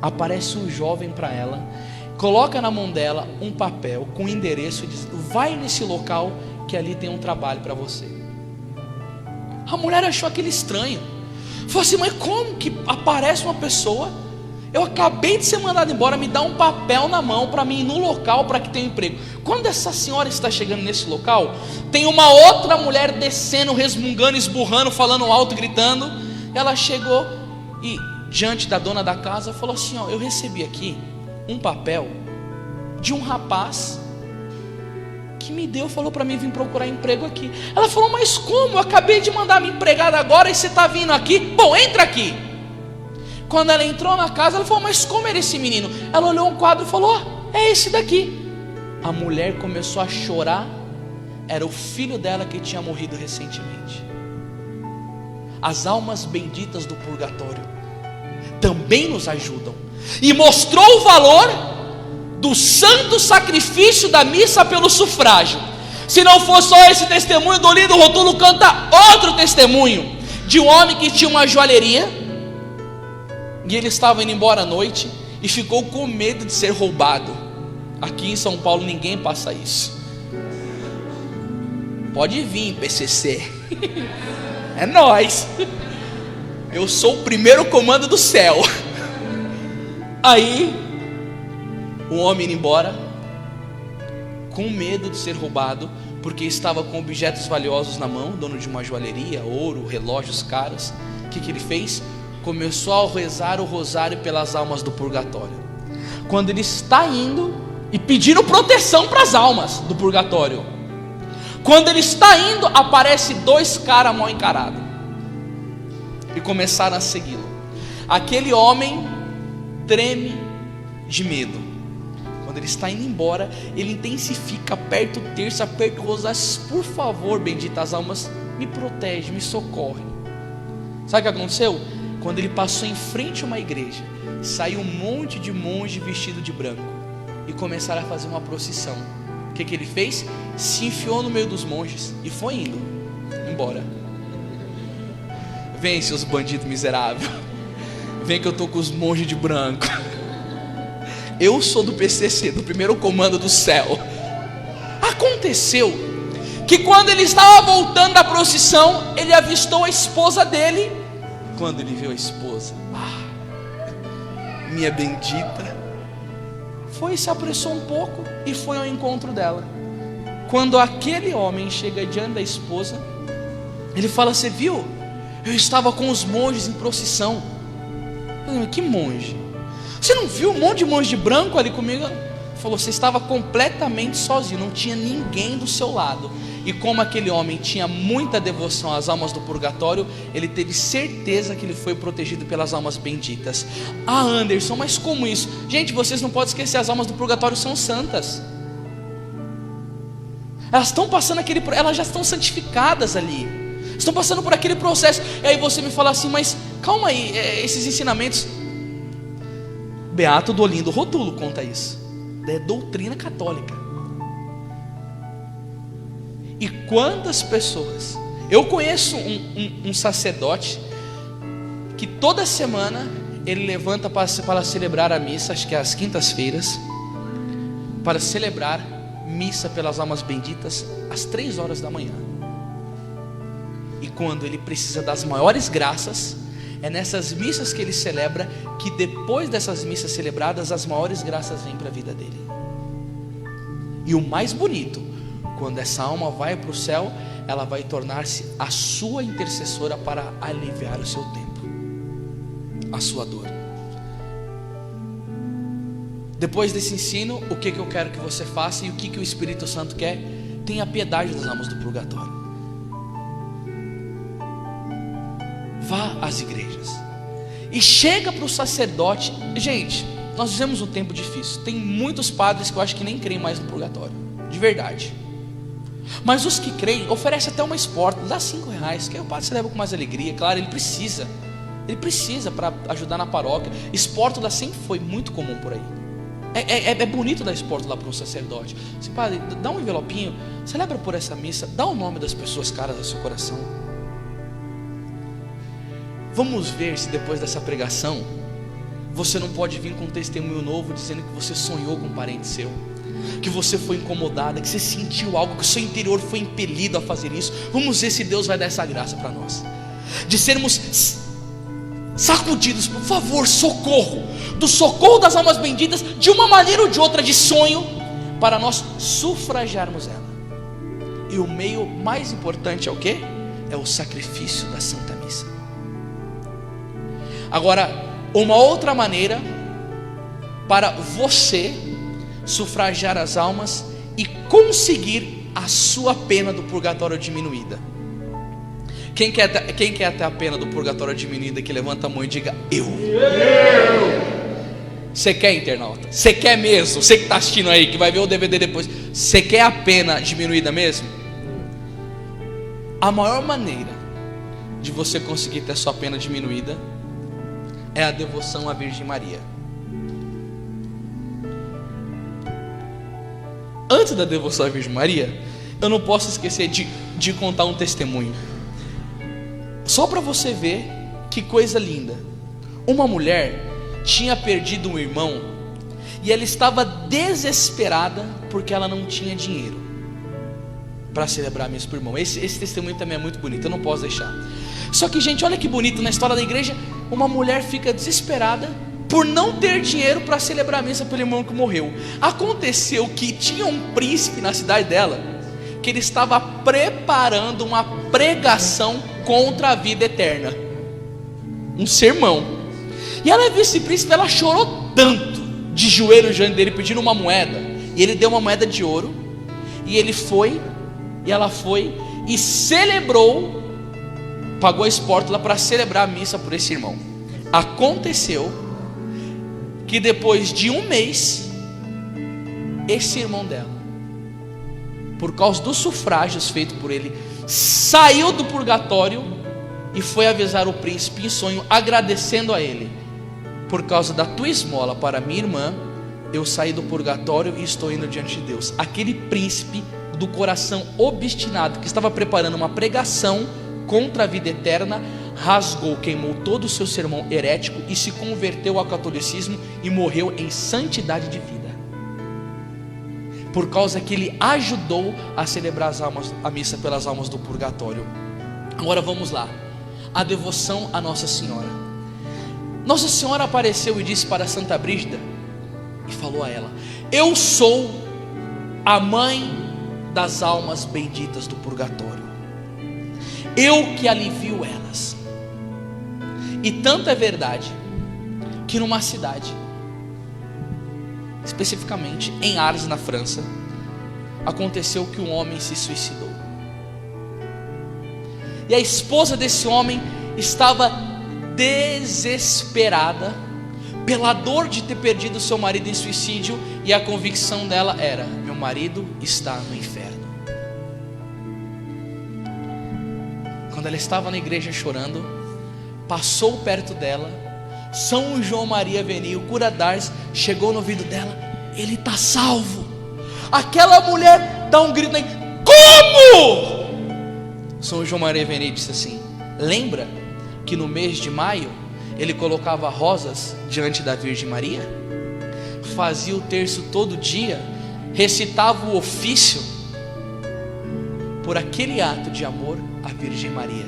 aparece um jovem para ela, coloca na mão dela um papel com endereço e diz: vai nesse local que ali tem um trabalho para você. A mulher achou aquilo estranho, falou assim: mas como que aparece uma pessoa, eu acabei de ser mandado embora, me dá um papel na mão para mim ir no local para que tenha um emprego? Quando essa senhora está chegando nesse local, tem uma outra mulher descendo, resmungando, esburrando, falando alto, gritando. Ela chegou e diante da dona da casa falou assim: ó, eu recebi aqui um papel de um rapaz que me deu, falou para mim vir procurar emprego aqui. Ela falou: mas como? Eu acabei de mandar minha empregada agora e você está vindo aqui? Bom, entra aqui. Quando ela entrou na casa, ela falou: mas como era esse menino? Ela olhou um quadro e falou: ó, é esse daqui. A mulher começou a chorar. Era o filho dela que tinha morrido recentemente. As almas benditas do purgatório também nos ajudam, e mostrou o valor do santo sacrifício da missa pelo sufrágio. Se não fosse só esse testemunho, do Olindo Rotulo canta outro testemunho de um homem que tinha uma joalheria, e ele estava indo embora à noite e ficou com medo de ser roubado. Aqui em São Paulo ninguém passa isso. Pode vir, PCC. É nós. Eu sou o primeiro comando do céu. Aí o homem indo embora, com medo de ser roubado, porque estava com objetos valiosos na mão, dono de uma joalheria, ouro, relógios caros. O que ele fez? Começou a rezar o rosário pelas almas do purgatório. Quando ele está indo e pedindo proteção para as almas do purgatório, quando ele está indo, aparece 2 caras mal encarados e começaram a segui-lo. Aquele homem treme de medo. Quando ele está indo embora, ele intensifica, aperta o terço, aperta o rosário. Por favor, benditas almas, me protege, me socorre. Sabe o que aconteceu? Quando ele passou em frente a uma igreja, saiu um monte de monge vestido de branco e começaram a fazer uma procissão. O que ele fez? Se enfiou no meio dos monges e foi indo embora. Vem, seus bandidos miseráveis. Vem que eu estou com os monges de branco. Eu sou do PCC, do primeiro comando do céu. Aconteceu que quando ele estava voltando da procissão, ele avistou a esposa dele. Quando ele viu a esposa, minha bendita, foi, se apressou um pouco e foi ao encontro dela. Quando aquele homem chega diante da esposa, ele fala: você viu? Eu estava com os monges em procissão. Que monge? Você não viu um monte de monge de branco ali comigo? Ele falou: você estava completamente sozinho, não tinha ninguém do seu lado. E como aquele homem tinha muita devoção às almas do purgatório, ele teve certeza que ele foi protegido pelas almas benditas. Anderson, mas como isso? Gente, vocês não podem esquecer, as almas do purgatório são santas. Elas estão passando elas já estão santificadas ali, estão passando por aquele processo. E aí você me fala assim: mas calma aí, esses ensinamentos, Beato do Olindo Rotulo conta isso, é doutrina católica. E quantas pessoas, eu conheço um sacerdote que toda semana ele levanta para celebrar a missa, acho que é às quintas-feiras, para celebrar missa pelas almas benditas às 3 horas da manhã. E quando ele precisa das maiores graças, é nessas missas que ele celebra, que depois dessas missas celebradas, as maiores graças vêm para a vida dele. E o mais bonito, quando essa alma vai para o céu, ela vai tornar-se a sua intercessora para aliviar o seu tempo, a sua dor. Depois desse ensino, o que eu quero que você faça e o que o Espírito Santo quer? Tenha piedade das almas do purgatório. Vá às igrejas e chega para o sacerdote. Gente, nós vivemos um tempo difícil. Tem muitos padres que eu acho que nem creem mais no purgatório, de verdade. Mas os que creem, oferece até uma esporta, dá R$5, que aí o padre celebra com mais alegria. Claro, ele precisa para ajudar na paróquia. Esporto sempre foi muito comum por aí. É bonito dar esporto lá para um sacerdote. Assim, padre, dá um envelopinho, celebra por essa missa, dá o nome das pessoas caras do seu coração. Vamos ver se depois dessa pregação você não pode vir com um testemunho novo, dizendo que você sonhou com um parente seu, que você foi incomodada, que você sentiu algo, que o seu interior foi impelido a fazer isso. Vamos ver se Deus vai dar essa graça para nós, de sermos sacudidos, por favor, socorro, do socorro das almas benditas, de uma maneira ou de outra, de sonho, para nós sufragiarmos ela. E o meio mais importante é o quê? É o sacrifício da Santa Missa. Agora, uma outra maneira para você sufragiar as almas e conseguir a sua pena do purgatório diminuída. Quem quer ter a pena do purgatório diminuída, que levanta a mão e diga: eu. Você quer, internauta? Você quer mesmo? Você que está assistindo aí, que vai ver o DVD depois, você quer a pena diminuída mesmo? A maior maneira de você conseguir ter a sua pena diminuída é a devoção à Virgem Maria. Antes da devoção à Virgem Maria, eu não posso esquecer de contar um testemunho, só para você ver que coisa linda. Uma mulher tinha perdido um irmão e ela estava desesperada porque ela não tinha dinheiro. para celebrar a missa para o irmão. Esse testemunho também é muito bonito, eu não posso deixar. Só que, gente, olha que bonito, na história da igreja, uma mulher fica desesperada por não ter dinheiro para celebrar a missa pelo irmão que morreu. Aconteceu que tinha um príncipe na cidade dela, que ele estava preparando uma pregação contra a vida eterna, um sermão. E ela viu esse príncipe, ela chorou tanto, de joelho diante dele, pedindo uma moeda. E ele deu uma moeda de ouro, e ela foi e celebrou, pagou a espórtula para celebrar a missa por esse irmão. Aconteceu que depois de um mês, esse irmão dela, por causa dos sufrágios feitos por ele, saiu do purgatório e foi avisar o príncipe em sonho, agradecendo a ele: por causa da tua esmola para minha irmã, eu saí do purgatório e estou indo diante de Deus. Aquele príncipe do coração obstinado, que estava preparando uma pregação contra a vida eterna, rasgou, queimou todo o seu sermão herético e se converteu ao catolicismo e morreu em santidade de vida, por causa que ele ajudou a celebrar a missa pelas almas do purgatório. Agora vamos lá, a devoção a Nossa Senhora. Nossa Senhora apareceu e disse para Santa Brígida, e falou a ela: eu sou a mãe das almas benditas do purgatório, eu que alivio elas. E tanto é verdade que numa cidade, especificamente em Ars, na França, aconteceu que um homem se suicidou. E a esposa desse homem estava desesperada pela dor de ter perdido seu marido em suicídio, e a convicção dela era: meu marido está no inferno. Quando ela estava na igreja chorando, passou perto dela São João Maria Vianney, o cura d'Ars, chegou no ouvido dela: ele está salvo. Aquela mulher dá um grito aí: como? São João Maria Vianney disse assim: lembra que no mês de maio ele colocava rosas diante da Virgem Maria, fazia o terço todo dia, recitava o ofício por aquele ato de amor à Virgem Maria.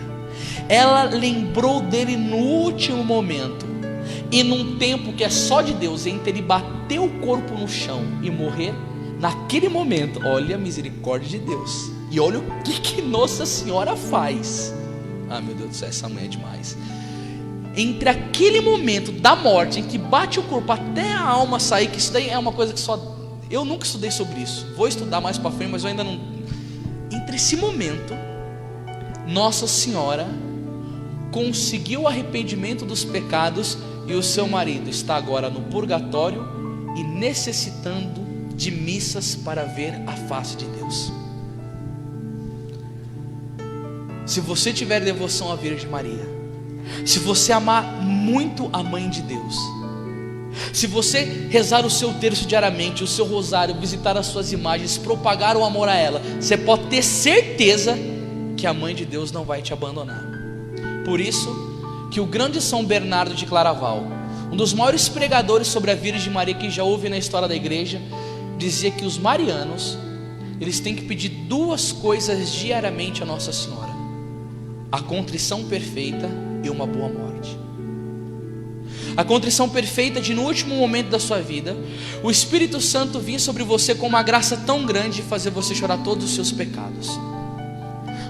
Ela lembrou dele no último momento, e num tempo que é só de Deus, entre ele bater o corpo no chão e morrer, naquele momento, olha a misericórdia de Deus, e olha o que Nossa Senhora faz. Ah, meu Deus do céu, essa mãe é demais. Entre aquele momento da morte, em que bate o corpo até a alma sair, que isso daí é uma coisa que só eu nunca estudei sobre isso, vou estudar mais para frente, mas eu ainda não. Entre esse momento, Nossa Senhora conseguiu o arrependimento dos pecados, e o seu marido está agora no purgatório e necessitando de missas para ver a face de Deus. Se você tiver devoção à Virgem Maria, se você amar muito a Mãe de Deus, se você rezar o seu terço diariamente, o seu rosário, visitar as suas imagens, propagar o amor a ela, você pode ter certeza que a Mãe de Deus não vai te abandonar. Por isso que o grande São Bernardo de Claraval, um dos maiores pregadores sobre a Virgem Maria que já houve na história da igreja, dizia que os marianos, eles têm que pedir duas coisas diariamente a Nossa Senhora: a contrição perfeita e uma boa morte. A contrição perfeita de, no último momento da sua vida, o Espírito Santo vir sobre você com uma graça tão grande e fazer você chorar todos os seus pecados,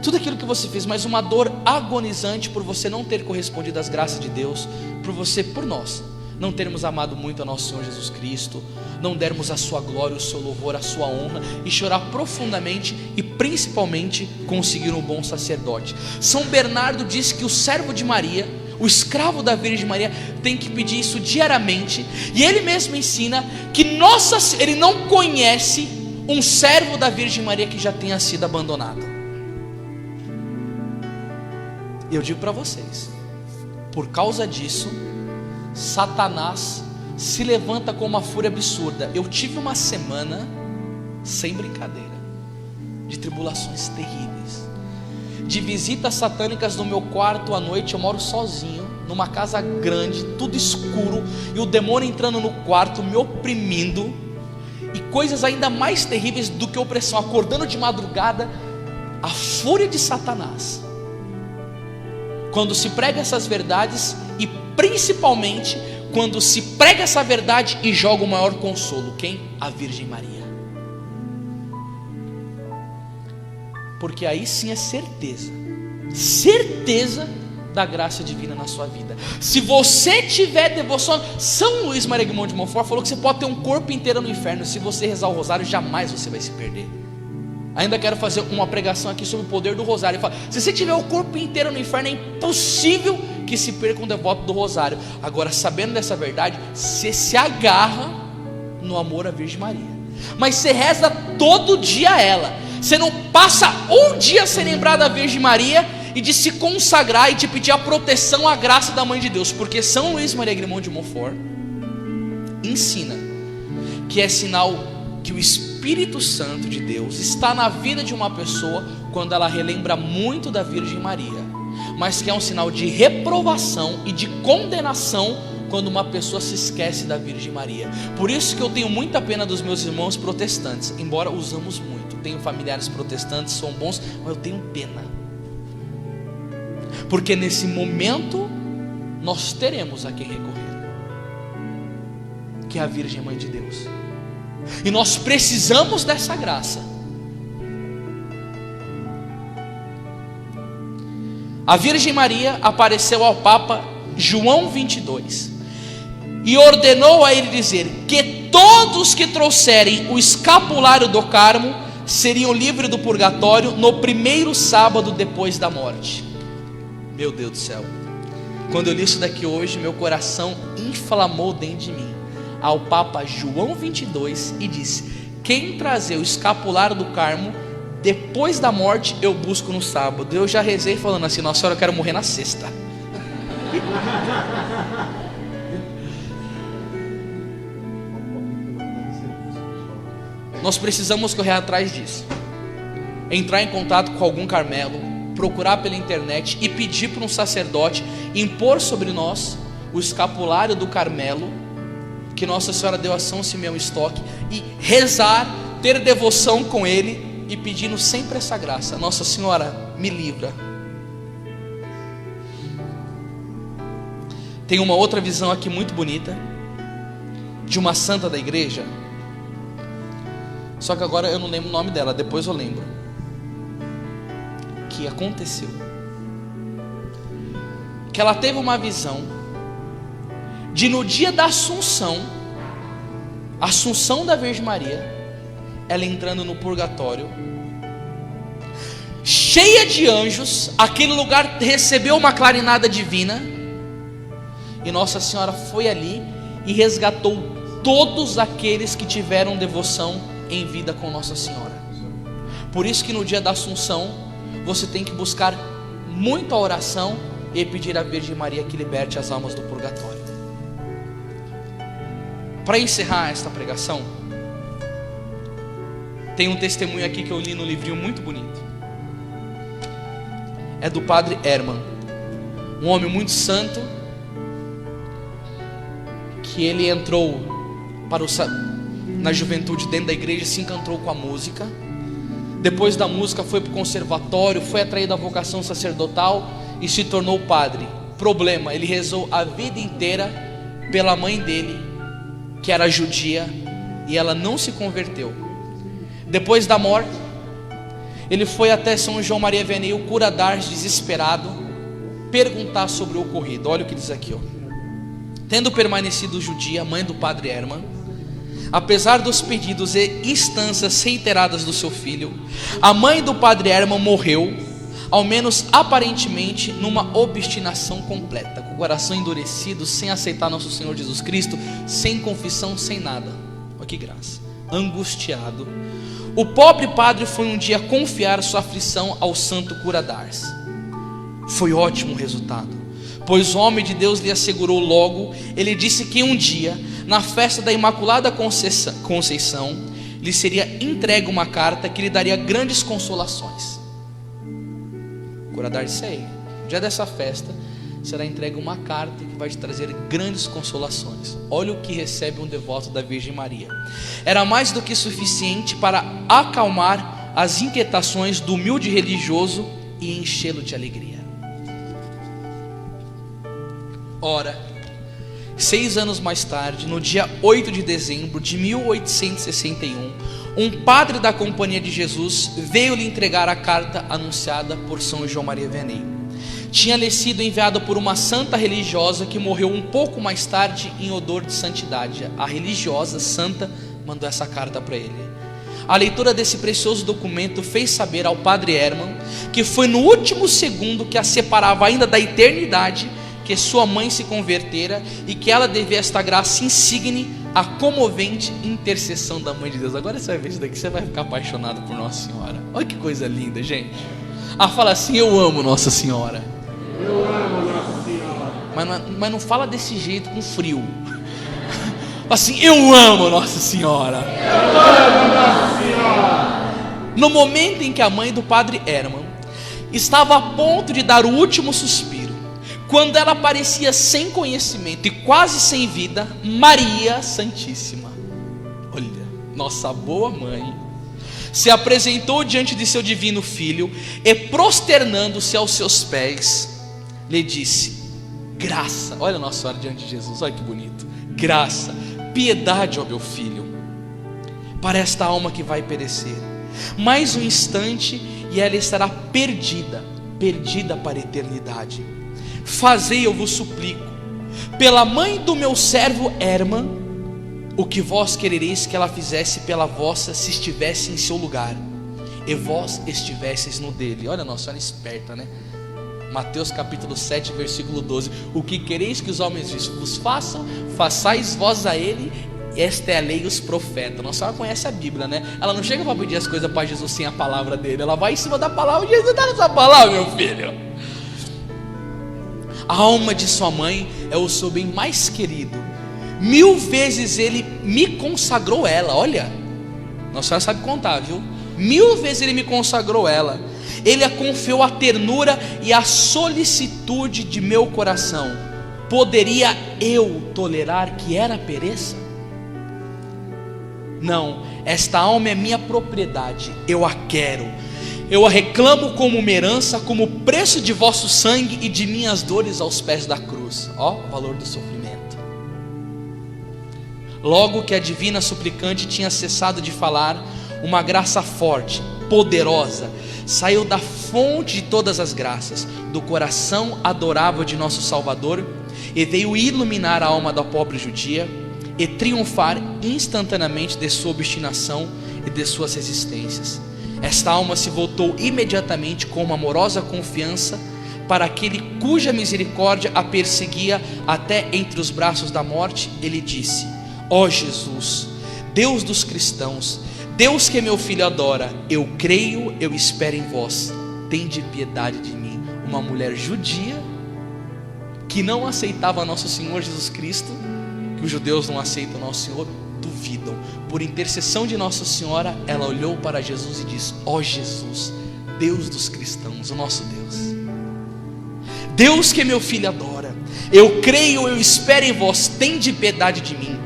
tudo aquilo que você fez, mas uma dor agonizante por você não ter correspondido às graças de Deus, por nós não termos amado muito a nosso Senhor Jesus Cristo, não dermos a sua glória, o seu louvor, a sua honra, e chorar profundamente e principalmente conseguir um bom sacerdote. São Bernardo diz que o servo de Maria, o escravo da Virgem Maria, tem que pedir isso diariamente, e ele mesmo ensina que ele não conhece um servo da Virgem Maria que já tenha sido abandonado. Eu digo para vocês, por causa disso, Satanás se levanta com uma fúria absurda. Eu tive uma semana, sem brincadeira, de tribulações terríveis, de visitas satânicas no meu quarto à noite. Eu moro sozinho, numa casa grande, tudo escuro, e o demônio entrando no quarto, me oprimindo, e coisas ainda mais terríveis do que opressão, acordando de madrugada, a fúria de Satanás quando se prega essas verdades, e principalmente quando se prega essa verdade e joga o maior consolo. Quem? A Virgem Maria. Porque aí sim é certeza da graça divina na sua vida. Se você tiver devoção, São Luís Maria Guimond de Montfort falou que você pode ter um corpo inteiro no inferno. Se você rezar o rosário, jamais você vai se perder. Ainda quero fazer uma pregação aqui sobre o poder do rosário. Se você tiver o corpo inteiro no inferno, é impossível que se perca um devoto do rosário. Agora, sabendo dessa verdade, você se agarra no amor à Virgem Maria, mas você reza todo dia a ela. Você não passa um dia sem lembrar da Virgem Maria e de se consagrar e de pedir a proteção, a graça da Mãe de Deus. Porque São Luís Maria Guimond de Montfort ensina que é sinal que o Espírito Santo de Deus está na vida de uma pessoa quando ela relembra muito da Virgem Maria, mas que é um sinal de reprovação e de condenação quando uma pessoa se esquece da Virgem Maria. Por isso que eu tenho muita pena dos meus irmãos protestantes, embora usamos muito. Tenho familiares protestantes, são bons, mas eu tenho pena, porque nesse momento nós teremos a quem recorrer, que é a Virgem Mãe de Deus, e nós precisamos dessa graça. A Virgem Maria apareceu ao Papa João 22 e ordenou a ele dizer que todos que trouxerem o escapulário do Carmo seriam livres do purgatório no primeiro sábado depois da morte. Meu Deus do céu, quando eu li isso daqui hoje, meu coração inflamou dentro de mim. Ao Papa João 22 e disse: quem trazer o escapulário do Carmo depois da morte, eu busco no sábado. Eu já rezei falando assim: Nossa Senhora, eu quero morrer na sexta. Nós precisamos correr atrás disso, entrar em contato com algum Carmelo, procurar pela internet e pedir para um sacerdote impor sobre nós o escapulário do Carmelo que Nossa Senhora deu a São Simeão Stock, e rezar, ter devoção com ele e pedindo sempre essa graça: Nossa Senhora, me livra. Tem uma outra visão aqui muito bonita de uma santa da igreja, só que agora eu não lembro o nome dela, depois eu lembro. Que aconteceu que ela teve uma visão de, no dia da Assunção da Virgem Maria, ela entrando no purgatório, cheia de anjos. Aquele lugar recebeu uma clarinada divina, e Nossa Senhora foi ali e resgatou todos aqueles que tiveram devoção em vida com Nossa Senhora. Por isso que no dia da Assunção você tem que buscar muito a oração e pedir à Virgem Maria que liberte as almas do purgatório. Para encerrar esta pregação, tem um testemunho aqui que eu li no livrinho muito bonito. É do Padre Herman, um homem muito santo, que ele entrou na juventude dentro da igreja, se encantou com a música. Depois da música foi para o conservatório, foi atraído à vocação sacerdotal e se tornou padre. Problema, ele rezou a vida inteira pela mãe dele, que era judia, e ela não se converteu. Depois da morte, ele foi até São João Maria Vianney, o cura d'Ars, desesperado, perguntar sobre o ocorrido. Olha o que diz aqui, ó. Tendo permanecido judia, mãe do Padre Herman, apesar dos pedidos e instâncias reiteradas do seu filho, a mãe do Padre Herman morreu, ao menos aparentemente, numa obstinação completa, com o coração endurecido, sem aceitar nosso Senhor Jesus Cristo, sem confissão, sem nada. Olha que graça. Angustiado, o pobre padre foi um dia confiar sua aflição ao santo cura d'Ars. Foi ótimo o resultado, pois o homem de Deus lhe assegurou logo. Ele disse que um dia, na festa da Imaculada Conceição, lhe seria entregue uma carta que lhe daria grandes consolações. Cura d'Ars disse a ele: no dia dessa festa será entregue uma carta que vai te trazer grandes consolações. Olha o que recebe um devoto da Virgem Maria. Era mais do que suficiente para acalmar as inquietações do humilde religioso e enchê-lo de alegria. Ora, 6 anos mais tarde, no dia 8 de dezembro de 1861, um padre da Companhia de Jesus veio lhe entregar a carta anunciada por São João Maria Vianney. Tinha-lhe sido enviado por uma santa religiosa que morreu um pouco mais tarde em odor de santidade. A religiosa santa mandou essa carta para ele. A leitura desse precioso documento fez saber ao padre Hermann que foi no último segundo que a separava ainda da eternidade que sua mãe se convertera e que ela devia esta graça insigne à comovente intercessão da Mãe de Deus. Agora você vai ver isso daqui, você vai ficar apaixonado por Nossa Senhora. Olha que coisa linda, gente. Fala assim: eu amo Nossa Senhora. Eu amo Nossa Senhora. Mas não fala desse jeito com frio. Assim: eu amo Nossa Senhora. Eu amo Nossa Senhora. No momento em que a mãe do padre Hermann estava a ponto de dar o último suspiro, quando ela parecia sem conhecimento e quase sem vida, Maria Santíssima, olha, nossa boa mãe, se apresentou diante de seu divino filho e, prosternando-se aos seus pés, lhe disse: graça, olha Nossa Senhora diante de Jesus, olha que bonito, graça, piedade, ó meu filho, para esta alma que vai perecer. Mais um instante e ela estará perdida para a eternidade. Fazei, eu vos suplico, pela mãe do meu servo Hermann, o que vós querereis que ela fizesse pela vossa, se estivesse em seu lugar, e vós estivesseis no dele. Olha, Nossa Senhora esperta, né? Mateus capítulo 7, versículo 12. O que quereis que os homens vos façam, façais vós a ele. Esta é a lei e os profetas. Nossa Senhora conhece a Bíblia, né? Ela não chega para pedir as coisas para Jesus sem a palavra dele. Ela vai em cima da palavra. Jesus está nessa palavra, meu filho. A alma de sua mãe é o seu bem mais querido. 1000 vezes ele me consagrou ela. Olha, Nossa Senhora sabe contar, viu? 1000 vezes ele me consagrou ela. Ele a confiou a ternura e a solicitude de meu coração. Poderia eu tolerar que ela pereça? Não, esta alma é minha propriedade. Eu a quero. Eu a reclamo como uma herança, como preço de vosso sangue e de minhas dores aos pés da cruz. Ó, o valor do sofrimento. Logo que a divina suplicante tinha cessado de falar, uma graça forte, poderosa, saiu da fonte de todas as graças, do coração adorável de nosso Salvador, e veio iluminar a alma da pobre judia e triunfar instantaneamente de sua obstinação e de suas resistências. Esta alma se voltou imediatamente com uma amorosa confiança para aquele cuja misericórdia a perseguia até entre os braços da morte. Ele disse: ó Jesus, Deus dos cristãos, Deus que meu filho adora, eu creio, eu espero em vós, tende piedade de mim. Uma mulher judia que não aceitava nosso Senhor Jesus Cristo, que os judeus não aceitam nosso Senhor, duvidam. Por intercessão de Nossa Senhora, ela olhou para Jesus e disse: ó Jesus, Deus dos cristãos, o nosso Deus, Deus que meu filho adora, eu creio, eu espero em vós, tende piedade de mim.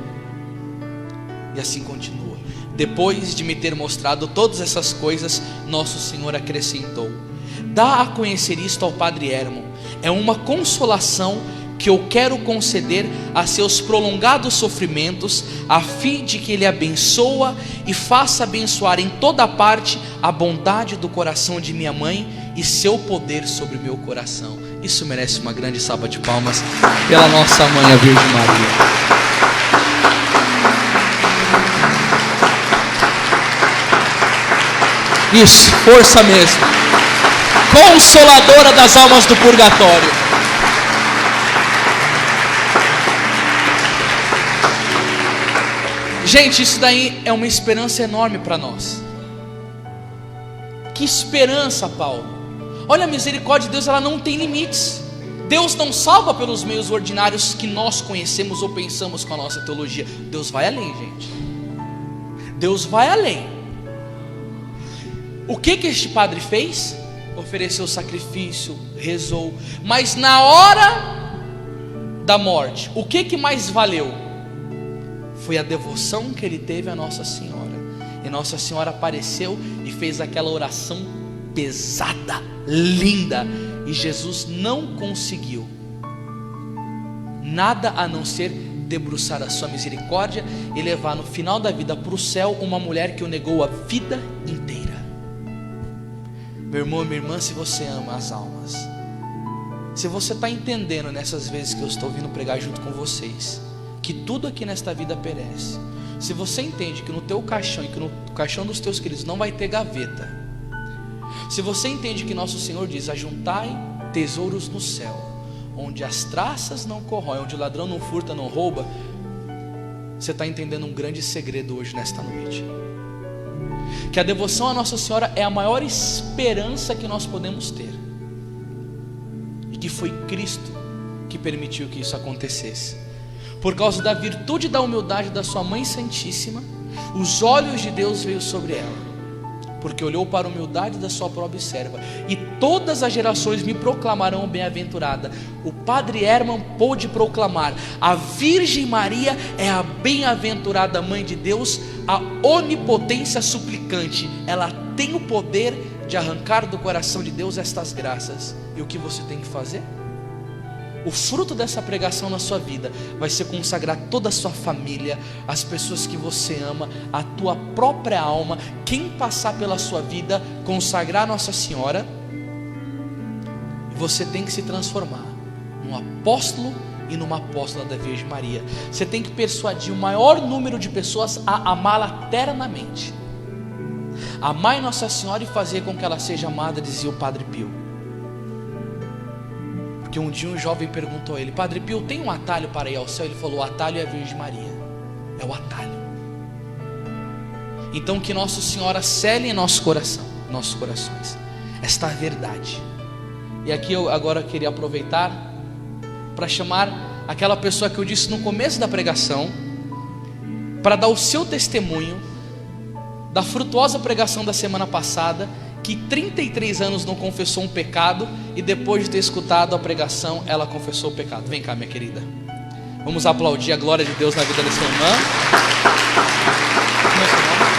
E assim continua. Depois de me ter mostrado todas essas coisas, Nosso Senhor acrescentou: dá a conhecer isto ao padre Hermann, é uma consolação que eu quero conceder a seus prolongados sofrimentos, a fim de que ele abençoa e faça abençoar em toda parte a bondade do coração de minha mãe e seu poder sobre meu coração. Isso merece uma grande salva de palmas pela nossa mãe, a Virgem Maria. Isso, força mesmo. Consoladora das almas do purgatório. Gente, isso daí é uma esperança enorme para nós. Que esperança, Paulo. Olha, a misericórdia de Deus, ela não tem limites. Deus não salva pelos meios ordinários que nós conhecemos ou pensamos com a nossa teologia. Deus vai além, gente. Deus vai além. O que este padre fez? Ofereceu sacrifício, rezou. Mas na hora da morte, o que mais valeu? Foi a devoção que ele teve a Nossa Senhora. E Nossa Senhora apareceu e fez aquela oração pesada, linda, e Jesus não conseguiu nada a não ser debruçar a sua misericórdia e levar no final da vida para o céu uma mulher que o negou a vida inteira. Meu irmão e minha irmã, se você ama as almas, se você está entendendo nessas vezes que eu estou vindo pregar junto com vocês, que tudo aqui nesta vida perece, se você entende que no teu caixão e que no caixão dos teus queridos não vai ter gaveta, se você entende que nosso Senhor diz: ajuntai tesouros no céu, onde as traças não corroem, onde o ladrão não furta, não rouba, você está entendendo um grande segredo hoje nesta noite, que a devoção a Nossa Senhora é a maior esperança que nós podemos ter, e que foi Cristo que permitiu que isso acontecesse. Por causa da virtude e da humildade da sua Mãe Santíssima, os olhos de Deus veio sobre ela, porque olhou para a humildade da sua própria serva, e todas as gerações me proclamarão bem-aventurada. O Padre Herman pôde proclamar: a Virgem Maria é a bem-aventurada Mãe de Deus, a onipotência suplicante. Ela tem o poder de arrancar do coração de Deus estas graças. E o que você tem que fazer? O fruto dessa pregação na sua vida vai ser consagrar toda a sua família, as pessoas que você ama, a tua própria alma. Quem passar pela sua vida, consagrar Nossa Senhora, você tem que se transformar num apóstolo e numa apóstola da Virgem Maria. Você tem que persuadir o maior número de pessoas a amá-la eternamente. Amar Nossa Senhora e fazer com que ela seja amada, dizia o Padre Pio. Porque um dia um jovem perguntou a ele: Padre Pio, tem um atalho para ir ao céu? Ele falou: o atalho é a Virgem Maria. É o atalho. Então que Nossa Senhora cele em nosso coração, nossos corações, esta verdade. E aqui eu agora queria aproveitar para chamar aquela pessoa que eu disse no começo da pregação, para dar o seu testemunho da frutuosa pregação da semana passada, que 33 anos não confessou um pecado, e depois de ter escutado a pregação, ela confessou o pecado. Vem cá, minha querida. Vamos aplaudir a glória de Deus na vida dessa irmã. Como é seu nome?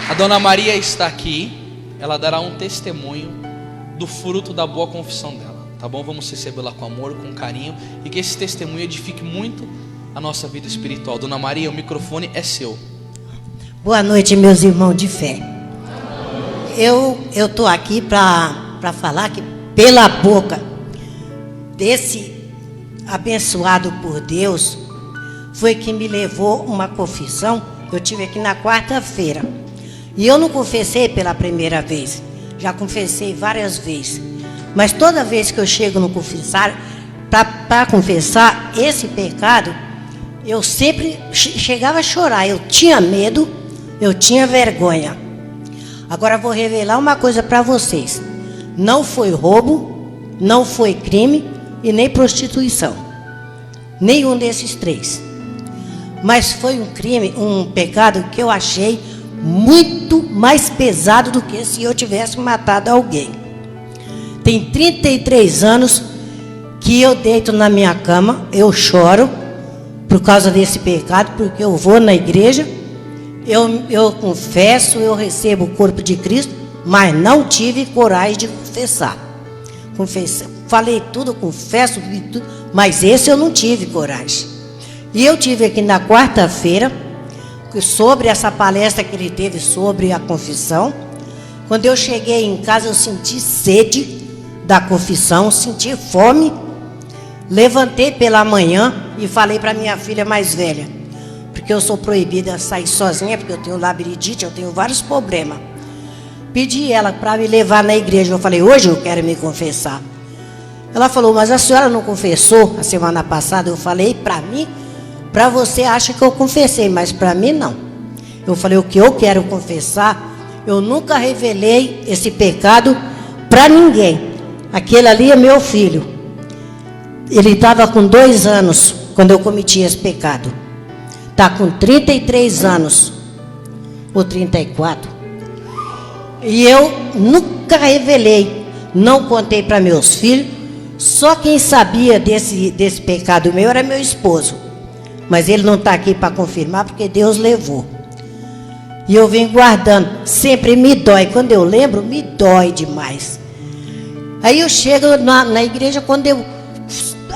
A Dona Maria está aqui. Ela dará um testemunho do fruto da boa confissão dela, tá bom? Vamos recebê-la com amor, com carinho, e que esse testemunho edifique muito a nossa vida espiritual. Dona Maria, o microfone é seu. Boa noite, meus irmãos de fé. Eu estou aqui para falar que pela boca desse abençoado por Deus foi que me levou uma confissão. Eu tive aqui na quarta-feira, e eu não confessei pela primeira vez, já confessei várias vezes, mas toda vez que eu chego no confessário para confessar esse pecado, eu sempre chegava a chorar. Eu tinha medo, eu tinha vergonha. Agora vou revelar uma coisa para vocês: não foi roubo, não foi crime e nem prostituição, nenhum desses três. Mas foi um crime, um pecado que eu achei muito mais pesado do que se eu tivesse matado alguém. Tem 33 anos que eu deito na minha cama, eu choro por causa desse pecado, porque eu vou na igreja, eu confesso, eu recebo o corpo de Cristo, mas não tive coragem de confessar. Falei tudo, confesso tudo, mas esse eu não tive coragem. E eu tive aqui na quarta-feira, sobre essa palestra que ele teve sobre a confissão. Quando eu cheguei em casa, eu senti sede da confissão, senti fome. Levantei pela manhã e falei para minha filha mais velha, porque eu sou proibida de sair sozinha, porque eu tenho labirintite, eu tenho vários problemas. Pedi ela para me levar na igreja. Eu falei: hoje eu quero me confessar. Ela falou: mas a senhora não confessou a semana passada? Eu falei: para mim, para você acha que eu confessei, mas para mim não. Eu falei: o que eu quero confessar, eu nunca revelei esse pecado para ninguém. Aquele ali é meu filho. Ele estava com 2 anos quando eu cometi esse pecado. Está com 33 anos, ou 34. E eu nunca revelei, não contei para meus filhos. Só quem sabia desse pecado meu era meu esposo. mas ele não está aqui para confirmar, porque Deus levou. E eu venho guardando, sempre me dói, quando eu lembro, me dói demais. Aí eu chego na igreja, quando eu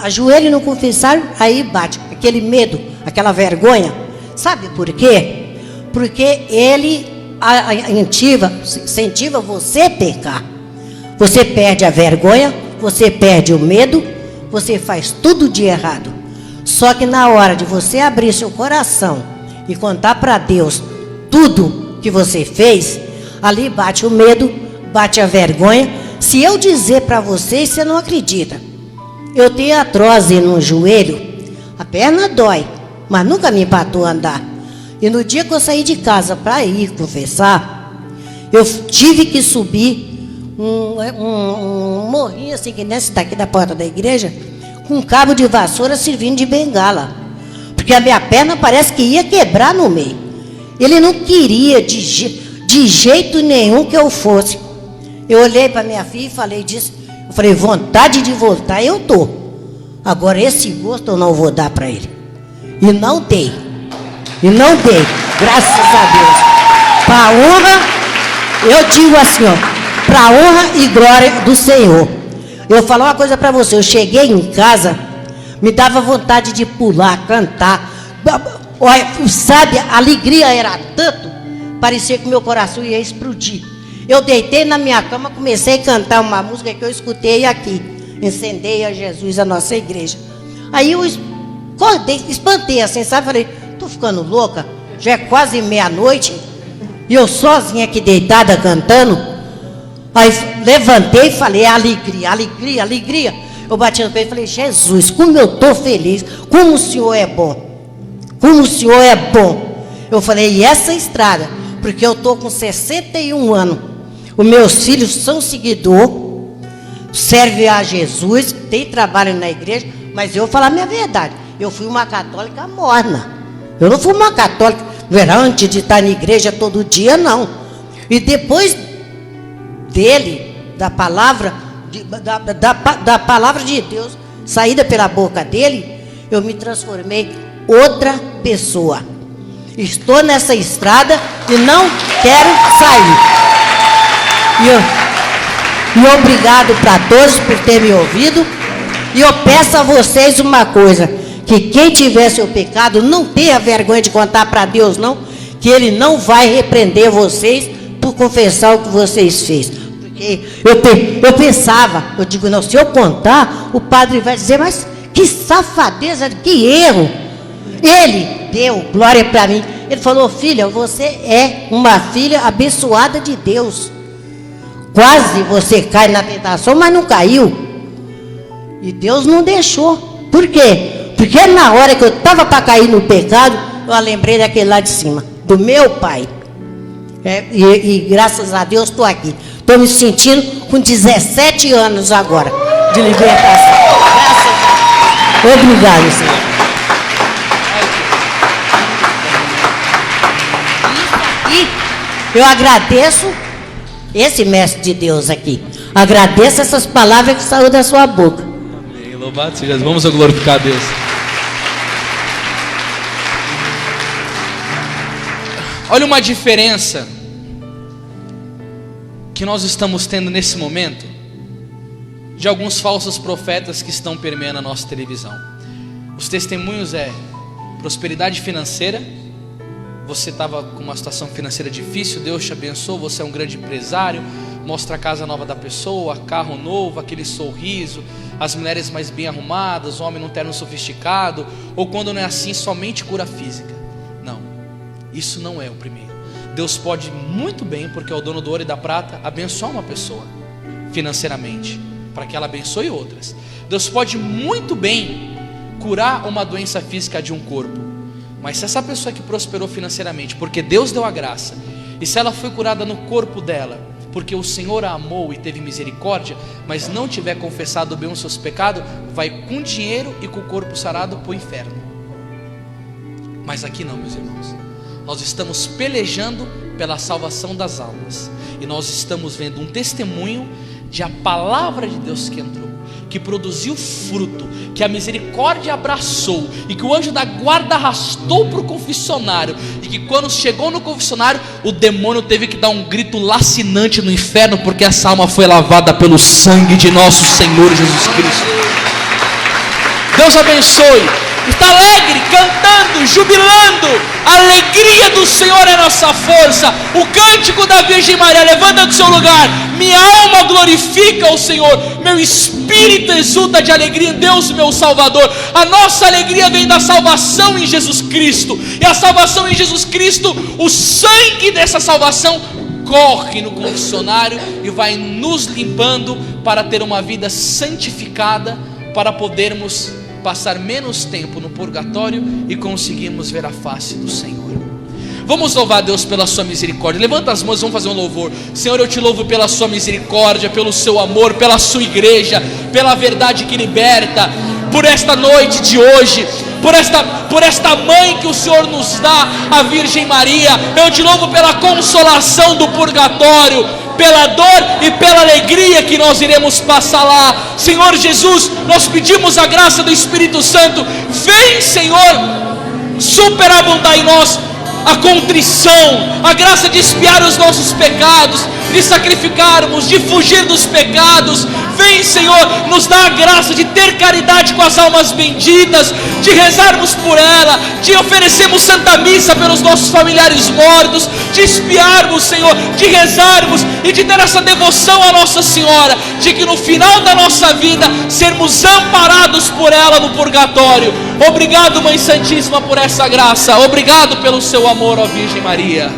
ajoelho no confessário, aí bate aquele medo, aquela vergonha. Sabe por quê? Porque ele incentiva você a pecar. Você perde a vergonha, você perde o medo, você faz tudo de errado. Só que na hora de você abrir seu coração e contar para Deus tudo que você fez, ali bate o medo, bate a vergonha. Se eu dizer para vocês, você não acredita. Eu tenho artrose no joelho, a perna dói, mas nunca me empatou a andar. E no dia que eu saí de casa para ir confessar, eu tive que subir um morrinho assim, que nesse daqui da porta da igreja, com um cabo de vassoura servindo de bengala, porque a minha perna parece que ia quebrar no meio. Ele não queria de jeito nenhum que eu fosse. Eu olhei para minha filha e falei disso. Eu falei, vontade de voltar eu tô. Agora esse gosto eu não vou dar para ele. E não dei. Graças a Deus. Para honra, eu digo assim, ó, para honra e glória do Senhor. Eu vou falar uma coisa para você. Eu cheguei em casa, me dava vontade de pular, cantar. Olha, sabe, a alegria era tanto, parecia que meu coração ia explodir. Eu deitei na minha cama, comecei a cantar uma música que eu escutei aqui. Incendeia Jesus, a nossa igreja. Aí eu acordei, espantei assim, sabe? Falei, tô ficando louca, já é quase meia-noite, e eu sozinha aqui deitada cantando. Aí levantei e falei, alegria. Eu bati no peito e falei, Jesus, como eu tô feliz, como o Senhor é bom. Eu falei, e essa estrada, porque eu tô com 61 anos, os meus filhos são seguidores, servem a Jesus, tem trabalho na igreja, mas eu vou falar a minha verdade, eu fui uma católica morna. Eu não fui uma católica antes de estar na igreja todo dia, não. E depois dele, da palavra de Deus, saída pela boca dele, eu me transformei outra pessoa. Estou nessa estrada e não quero sair. E obrigado para todos por terem me ouvido. E eu peço a vocês uma coisa, que quem tiver seu pecado, não tenha vergonha de contar para Deus, não, que Ele não vai repreender vocês por confessar o que vocês fez. Porque eu pensava, eu digo, não, se eu contar, o padre vai dizer, mas que safadeza, que erro. Ele deu glória para mim. Ele falou, filha, você é uma filha abençoada de Deus. Quase você cai na tentação, mas não caiu. E Deus não deixou. Por quê? Porque na hora que eu estava para cair no pecado, eu lembrei daquele lá de cima, do meu pai. E graças a Deus estou aqui. Estou me sentindo com 17 anos agora de libertação. Graças a Deus. Obrigado, Senhor. E eu agradeço esse mestre de Deus aqui. Agradeço essas palavras que saíram da sua boca. Amém. Louvado seja Deus. Vamos glorificar a Deus. Olha uma diferença que nós estamos tendo nesse momento de alguns falsos profetas que estão permeando a nossa televisão. Os testemunhos é prosperidade financeira. Você estava com uma situação financeira difícil, Deus te abençoou, você é um grande empresário, mostra a casa nova da pessoa, carro novo, aquele sorriso, as mulheres mais bem arrumadas, o homem num terno sofisticado, ou quando não é assim, somente cura física. Não, isso não é o primeiro. Deus pode muito bem, porque é o dono do ouro e da prata, abençoar uma pessoa financeiramente, para que ela abençoe outras. Deus pode muito bem curar uma doença física de um corpo. Mas se essa pessoa que prosperou financeiramente, porque Deus deu a graça, e se ela foi curada no corpo dela, porque o Senhor a amou e teve misericórdia, mas não tiver confessado bem os seus pecados, vai com dinheiro e com o corpo sarado para o inferno. Mas aqui não, meus irmãos. Nós estamos pelejando pela salvação das almas. E nós estamos vendo um testemunho de a palavra de Deus que entrou, que produziu fruto, que a misericórdia abraçou, e que o anjo da guarda arrastou para o confessionário, e que quando chegou no confessionário, o demônio teve que dar um grito lacinante no inferno, porque essa alma foi lavada pelo sangue de nosso Senhor Jesus Cristo. Deus abençoe. Está alegre, cantando, jubilando. A alegria do Senhor é nossa força. O cântico da Virgem Maria, levanta do seu lugar. Minha alma glorifica o Senhor, meu espírito exulta de alegria em Deus, meu Salvador. A nossa alegria vem da salvação em Jesus Cristo. E a salvação em Jesus Cristo, o sangue dessa salvação corre no confessionário e vai nos limpando para ter uma vida santificada, para podermos passar menos tempo no purgatório e conseguirmos ver a face do Senhor. Vamos louvar a Deus pela sua misericórdia. Levanta as mãos, vamos fazer um louvor. Senhor, eu te louvo pela sua misericórdia, pelo seu amor, pela sua igreja, pela verdade que liberta, por esta noite de hoje, por esta mãe que o Senhor nos dá, a Virgem Maria. Eu te louvo pela consolação do purgatório, pela dor e pela alegria que nós iremos passar lá. Senhor Jesus, nós pedimos a graça do Espírito Santo. Vem, Senhor, superabundar em nós a contrição, a graça de expiar os nossos pecados, de sacrificarmos, de fugir dos pecados. Vem, Senhor, nos dá a graça de ter caridade com as almas benditas, de rezarmos por ela, de oferecermos Santa Missa pelos nossos familiares mortos, de expiarmos, Senhor, de rezarmos e de ter essa devoção à Nossa Senhora, de que no final da nossa vida sermos amparados por ela no purgatório. Obrigado, Mãe Santíssima, por essa graça. Obrigado pelo seu amor, ó Virgem Maria.